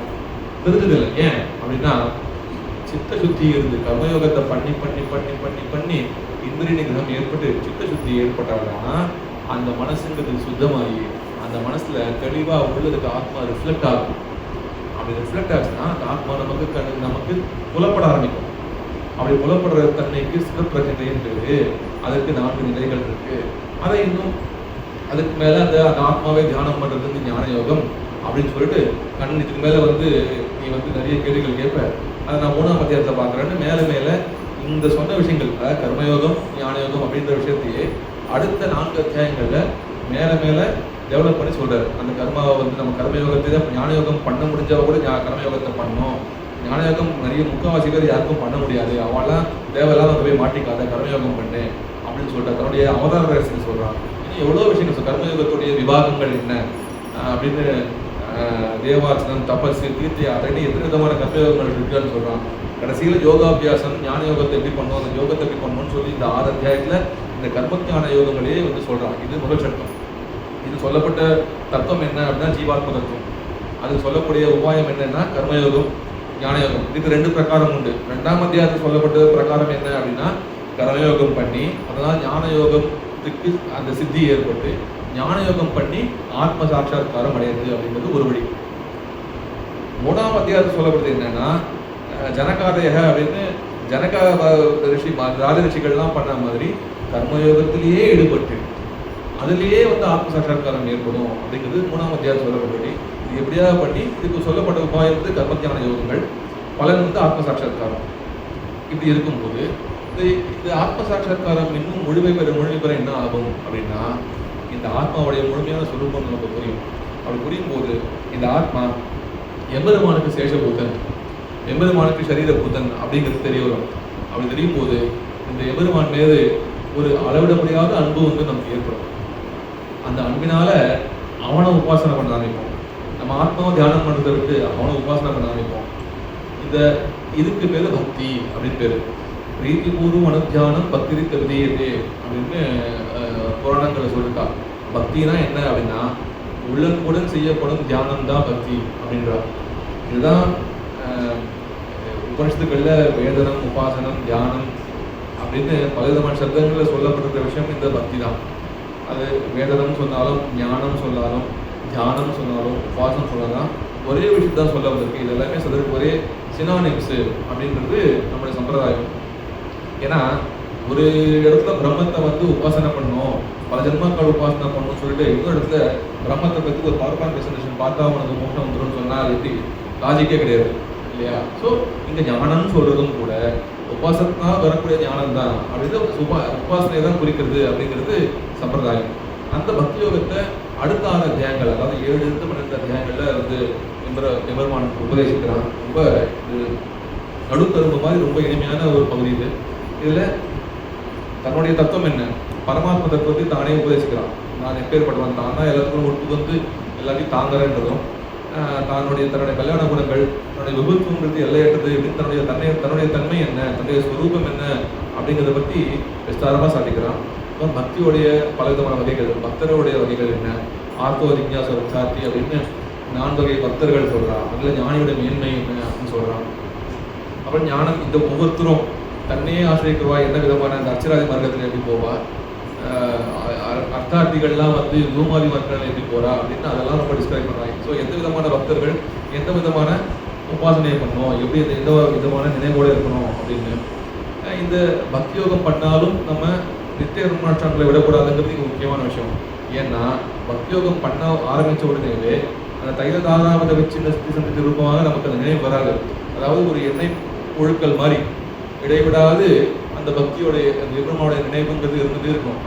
தெரிஞ்சது இல்லை. ஏன் அப்படின்னா, சித்த சுத்தி இருந்து கர்மயோகத்தை பண்ணி பண்ணி பண்ணி பண்ணி பண்ணி இந்திரிய நிகிரகம் ஏற்பட்டு சித்த சுத்தி ஏற்பட்டால்தான் அந்த மனசுங்கிறது சுத்தமாகி அந்த அந்த மனசுல தெளிவா உள்ளதுக்கு ஆத்மா ரிஃப்ளெக்ட் ஆகும். அப்படி ரிஃப்ளெக்ட் ஆச்சுன்னா அந்த ஆத்மா நமக்கு புலப்பட ஆரம்பிக்கும். அப்படி புலப்படுற தன்மைக்கு சிவப்பிரஜைன்றது, அதற்கு 4 நிலைகள் இருக்கு. அதை இன்னும் அதுக்கு மேல அந்த ஆத்மாவை தியானம் பண்றதுக்கு ஞான யோகம் அப்படின்னு சொல்லிட்டு இதுக்கு மேல நீ நிறைய கேள்விகள் கேட்ப. அதை நான் 3ஆம் அத்தியாயத்தில் பார்க்குறேன்னு மேல இந்த சொன்ன விஷயங்கள், கர்மயோகம் ஞான யோகம் அப்படின்ற விஷயத்தையே அடுத்த 4 அத்தியாயங்கள்ல மேல டெவலப் பண்ணி சொல்றாரு. அந்த கர்மாவை நம்ம கர்மயோகத்தை தான் ஞான யோகம் பண்ண முடிஞ்சவ கூட கர்மயோகத்தை பண்ணணும். ஞான யோகம் நிறைய முக்கால்வாசி பேர் யாருக்கும் பண்ண முடியாது, அவெல்லாம் தேவையில்லாம போய் மாட்டிக்காத, கர்மயோகம் பண்ணு அப்படின்னு சொல்லிட்டு தன்னுடைய அவதார ரகசியத்தை சொல்றான். இனி எவ்வளோ விஷயங்கள் கர்மயோகத்துடைய விபாகங்கள் என்ன அப்படின்னு தேவார்ச்சனம், தபஸ், தீர்த்த யாத்திரை, எத்தனை விதமான கர்மயோகங்கள் இருக்குன்னு சொல்றான். கடைசியில் யோகாபியாசம், ஞான யோகத்தை எப்படி பண்ணணும், அந்த யோகத்தை எப்படி பண்ணணும்னு சொல்லி இந்த 6 அத்தியாயத்தில் இந்த கர்மஞான யோகங்களே சொல்றான். இது முதல் சட்டம். இது சொல்லப்பட்ட தத்துவம் என்ன அப்படின்னா ஜீவாத்ம தத்துவம். அது சொல்லக்கூடிய உபாயம் என்னன்னா கர்மயோகம், ஞானயோகம். இதுக்கு 2 பிரகாரம் உண்டு. 2ஆம் அத்தியாயத்தில் சொல்லப்பட்ட பிரகாரம் என்ன அப்படின்னா கர்மயோகம் பண்ணி அதனால் ஞான யோகத்துக்கு அந்த சித்தி ஏற்பட்டு ஞான யோகம் பண்ணி ஆத்ம சாட்சாத்காரம் அடையுது அப்படிங்கிறது ஒரு வழி. 3ஆம் அத்தியாயத்தில் சொல்லப்படுறது என்னன்னா ஜனகாதேக அப்படின்னு ஜனக ரிஷி ராஜ ரிஷிகள்லாம் பண்ண மாதிரி கர்மயோகத்திலேயே ஈடுபட்டு அதுலேயே ஆத்ம சாட்சாத்காரம் ஏற்படும் அப்படிங்கிறது 3ஆம் அத்தியாயம் சொல்லப்பட்டபடி. இது எப்படியா பண்ணி இதுக்கு சொல்லப்பட்ட உபாயம் கர்மஞான யோகங்கள், பலன் ஆத்ம சாட்சாத்காரம். இப்படி இருக்கும்போது இந்த ஆத்ம சாட்சாத்காரம் இன்னும் முழுமை பெற என்ன ஆகும் அப்படின்னா இந்த ஆத்மாவுடைய முழுமையான சுரூபம் நமக்கு புரியும். அப்படி புரியும் போது இந்த ஆத்மா எம்பெருமானுக்கு சேஷபூதன், எம்பெருமானுக்கு சரீரபூதன் அப்படிங்கிறது தெரிய வரும். அப்படி தெரியும் போது இந்த எம்பெருமான் மீது ஒரு அளவிட முடியாத அன்பு நமக்கு ஏற்படும். அந்த அன்பினால அவனை உபாசனை பண்ண ஆரம்பிப்போம். நம்ம ஆத்மாவை தியானம் பண்ணுறதை விட்டு அவனை உபாசனை பண்ண ஆரம்பிப்போம். இதுக்கு பேரு பக்தி அப்படின்னு பேரு. பிரீத்தி பூர்வம் அனுத்தியானம் பக்தி கவிதையதே அப்படின்னு புராணங்களை சொல்லிருக்கா. பக்தினா என்ன அப்படின்னா உள்ளன்புடன் செய்யப்படும் தியானம் தான் பக்தி அப்படின்றா. இதுதான் உபனிஷத்துக்கள்ல வேதனம், உபாசனம், தியானம் அப்படின்னு பல விதமான சப்தங்களில் சொல்லப்பட்டிருக்கிற விஷயம் இந்த பக்தி தான். அது வேதனம் சொன்னாலும், ஞானம் சொன்னாலும், தியானம் சொன்னாலும், உபாசனம் சொன்னாலும் ஒரே விஷயம் தான் சொல்ல வந்திருக்கு. இது எல்லாமே ஒரே சினானிம்ஸு அப்படின்றது நம்முடைய சம்பிரதாயம். ஏன்னா ஒரு இடத்துல பிரம்மத்தை உபாசனை பண்ணணும், பல ஜென்மங்கள் உபாசனை பண்ணணும்னு சொல்லிட்டு இன்னொரு இடத்துல பிரம்மத்தை பற்றி ஒரு பவர் பாயிண்ட் பிரசன்டேஷன் பார்த்தா உனக்கு மோட்சம் வந்துடும் சொன்னால் அது எப்படி லாஜிக்கே கிடையாது இல்லையா? ஸோ இந்த ஞானம்னு சொல்றதும் கூட உபாசனா வரக்கூடிய ஞானம் தான் அப்படின்னு உபாசனை தான் குறிக்கிறது அப்படிங்கிறது சம்பிரதாயம். அந்த பக்தி யோகத்தை அடுத்த 6 அத்தியாயங்கள், அதாவது 7 to 12 அத்தியாயங்கள்ல எம்பெருமானுக்கு உபதேசிக்கிறான். ரொம்ப நடுத்தரும்பு மாதிரி ரொம்ப இனிமையான ஒரு பகுதி இது. இதுல தன்னுடைய தத்துவம் என்ன, பரமாத்ம தத்துவத்தை தானே உபதேசிக்கிறான். நான் எப்பேற்பட்டவன், தான் தான் எல்லாத்துக்கும் ஒட்டு எல்லாத்தையும் தாங்குறேன்றதும், தன்னுடைய கல்யாண குணங்கள், தன்னுடைய விபத்துவங்கிறது எல்லையற்றது அப்படின்னு தன்னுடைய தன்மை என்ன, தன்னுடைய ஸ்வரூபம் என்ன அப்படிங்கிறத பற்றி விஸ்தாரமாக சாதிக்கிறான். அப்புறம் பக்தியோடைய பல விதமான வகைகள், பக்தருடைய வகைகள் என்ன, ஆர்த்தோ ஜிக்ஞாச சாத்தி அப்படின்னு 4 வகை பக்தர்கள் சொல்கிறான். அதில் ஞானியோட மேன்மை என்ன அப்படின்னு சொல்கிறான். அப்புறம் ஞானம் இந்த ஒவ்வொருத்தரும் தன்னையே ஆசிரியக்கிறவா என்ன விதமான இந்த அர்ச்சராதி மார்க்கத்தில் எப்படி போவா, அர்த்தார்த்திகள்லாம் ரூமாதி மார்க்கங்கள் எப்படி போறா அப்படின்னு அதெல்லாம் ரொம்ப டிஸ்கிரைப் பண்ணுறாங்க. ஸோ எந்த விதமான பக்தர்கள் எந்த விதமான உபாசனையை பண்ணணும், எப்படி எந்த விதமான நினைவோடு இருக்கணும் அப்படின்னு. இந்த பக்தி யோகம் பண்ணாலும் நம்ம நித்திய கர்மானுஷ்டானங்களை விடக்கூடாதுங்கிறது இங்கே முக்கியமான விஷயம். ஏன்னா பக்தி யோகம் பண்ண ஆரம்பித்த உடனேவே அந்த தைல தாராவதை வச்சு சந்தித்து ரூபமாக நமக்கு அந்த நினைவு வராது. அதாவது ஒரு எண்ணெய் ஒழுக்கல் மாதிரி இடைவிடாது அந்த பக்தியோடைய அந்த எம்பெருமானுடைய நினைவுங்கிறது இருந்துகிட்டே இருக்கும்.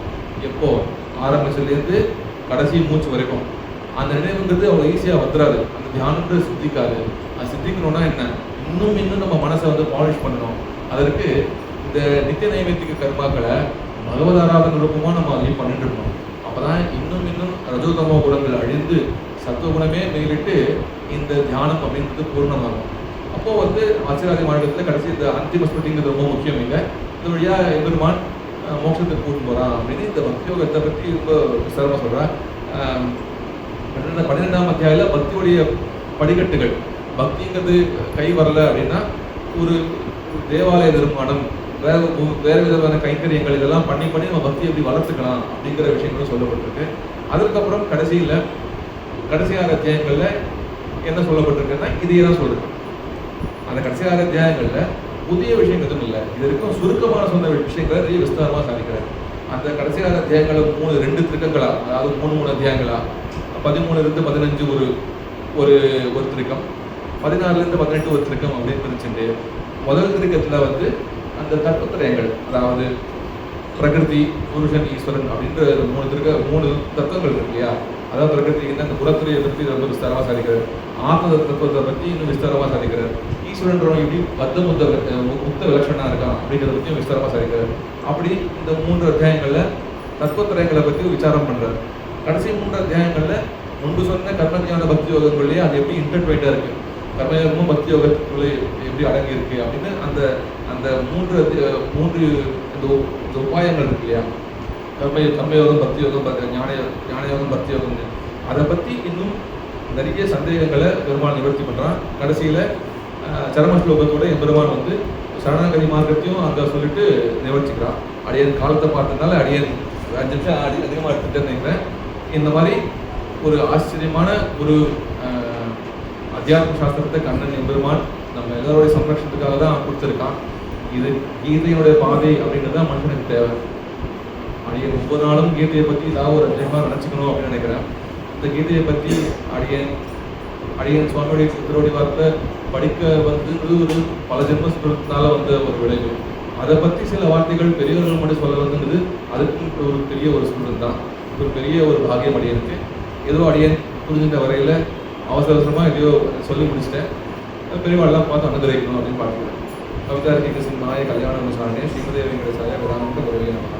எப்போ ஆரம்பிச்சதுலேருந்து கடைசி மூச்சு வரைக்கும் அந்த நினைவுங்கிறது அவ்வளோ ஈஸியாக வந்துடாது. அந்த தியானம்ன்றது சித்திக்காது. அது சித்திக்கணும்னா என்ன, இன்னும் நம்ம மனசை பாலிஷ் பண்ணணும். அதற்கு இந்த நித்திய நைவேத்திக கர்மாக்களை பகவதாராதன ரூபமாக நம்ம அதையும் பண்ணிட்டு இருக்கணும். அப்போதான் இன்னும் ரஜோதமோ குணங்கள் அழிந்து சத்துவகுணமே மேலிட்டு இந்த தியானம் அப்படின்றது பூர்ணமாகும். அப்போது ஆச்சராதி மார்க்கத்தில் கடைசி இந்த அந்திம ஸ்மிருதிங்கிறது ரொம்ப முக்கியம். இல்லை இந்த வழியாக எம்பெருமான் மோட்சத்துக்கு கூட்டு போகிறான் அப்படின்னு இந்த பக்தி யோகத்தை பற்றி ரொம்ப விசாரமாக சொல்கிறான். 12ஆம் அத்தியாயத்தில் பக்தியுடைய படிக்கட்டுகள், பக்திங்கிறது கை வரல அப்படின்னா ஒரு தேவாலய நிர்மாணம், வேறு விதமான கைங்கரியங்கள் இதெல்லாம் பண்ணி நம்ம பக்தி எப்படி வளர்த்துக்கலாம் அப்படிங்கிற விஷயங்களும் சொல்லப்பட்டிருக்கு. அதுக்கப்புறம் கடைசியில் கடைசி 6 அத்தியாயங்கள்ல என்ன சொல்லப்பட்டிருக்குன்னா இதையே தான் சொல்றது. அந்த கடைசி 6 அத்தியாயங்கள்ல புதிய விஷயம் எதுவும் இல்லை. இது வரைக்கும் சுருக்கமான சொன்ன விஷயங்களை நிறைய விஸ்தாரமாக சாதிக்கிறார். அந்த கடைசி 6 அத்தியாயங்களை 2 திருக்கங்களா, அதாவது 3 அத்தியாயங்களா, 13 15 ஒரு ஒரு திருக்கம், 16 18 ஒரு திருக்கம் அப்படின்னு பிரிச்சுட்டு முதல் திருக்கத்துல வந்து அந்த தத்துவத்திரயங்கள், அதாவது பிரகிருதி, புருஷன், ஈஸ்வரன் அப்படின்ற 3 தத்துவங்கள் இருக்கு இல்லையா. அதாவது பிரகிருதிக்கு அந்த குணத்துறையை பற்றி ரொம்ப விஸ்தாரமாக சாதிக்கிறார். ஆத்ம தத்துவத்தை பற்றி இன்னும் விஸ்தாரமாக சாதிக்கிறார். ஈஸ்வரன்றவன் எப்படி முக்த விலட்சணா இருக்கான் அப்படிங்கிறத பற்றியும் விஸ்தாரமாக சாதிக்கிறார். அப்படி இந்த 3 அத்தியாயங்கள்ல தத்துவத்திரயங்களை பற்றி விசாரம் பண்றார். கடைசி 3 அத்தியாயங்கள்ல முன்பு சொன்ன கர்மஞான பக்தி யோகங்கள்லேயே அது எப்படி இன்டர்ட்வைண்டா இருக்கு, கர்மயோகமும் பக்தி யோகத்துக்குள்ளே எப்படி அடங்கி இருக்கு அப்படின்னு அந்த 3 இந்த உபாயங்கள் இருக்கு இல்லையா, கர்மயோகம், பக்தி யோகம், ஞானயோகம், பக்தி யோகம், அதை பற்றி இன்னும் நிறைய சந்தேகங்களை பெருமாள் நிவர்த்தி பண்ணுறான். கடைசியில் சரம ஸ்லோகத்தோட எம்பெருமான் வந்து சரணாகதி மார்க்கத்தையும் அங்கே சொல்லிட்டு நிவர்த்திக்கிறான். அடியன் காலத்தை பார்த்ததுனால அடியன் 5 நிமிஷம் அதிகமாக எடுத்துட்டேன்னு நினைக்கிறேன். இந்த மாதிரி ஒரு ஆச்சரியமான ஒரு அத்தியாத்ம சாஸ்திரத்தை கண்ணன் எம்பெருமான் நம்ம எல்லாருடைய சம்ரட்சணத்துக்காக தான் கொடுத்துருக்கான். இது கீதையினுடைய பாதை அப்படின்றது தான் மனுஷனுக்கு தேவை. அடியன் ஒவ்வொரு நாளும் கீதையை பற்றி ஏதாவது ஒரு அத்தியமாக நினச்சிக்கணும் அப்படின்னு நினைக்கிறேன். இந்த கீதையை பற்றி அடியன் சுவாமியுடைய திருவடி வார்த்தை படிக்க வந்து ஒரு பல ஜென்ம சுற்றத்தினால வந்த ஒரு விளைவு. அதை பற்றி சில வார்த்தைகள் பெரியவர்கள் மட்டும் சொல்ல வந்துங்கிறது அதுக்கு ஒரு பெரிய ஒரு சூழல் தான், ஒரு பெரிய ஒரு பாகியம் அடியனுக்கு. ஏதோ அடியன் புரிஞ்சுட்ட வரையில் அவசரமாக எதையோ சொல்லி முடிச்சிட்டேன். பெரியவாள்லாம் பார்த்து அனுகிரகிக்கணும் அப்படின்னு பார்த்துக்கிறேன். கவிதா சிம்மாய கல்யாண சாரணே ஸ்ரீமதே வெங்கடேசாய வேதாந்த குருவே நமஹ.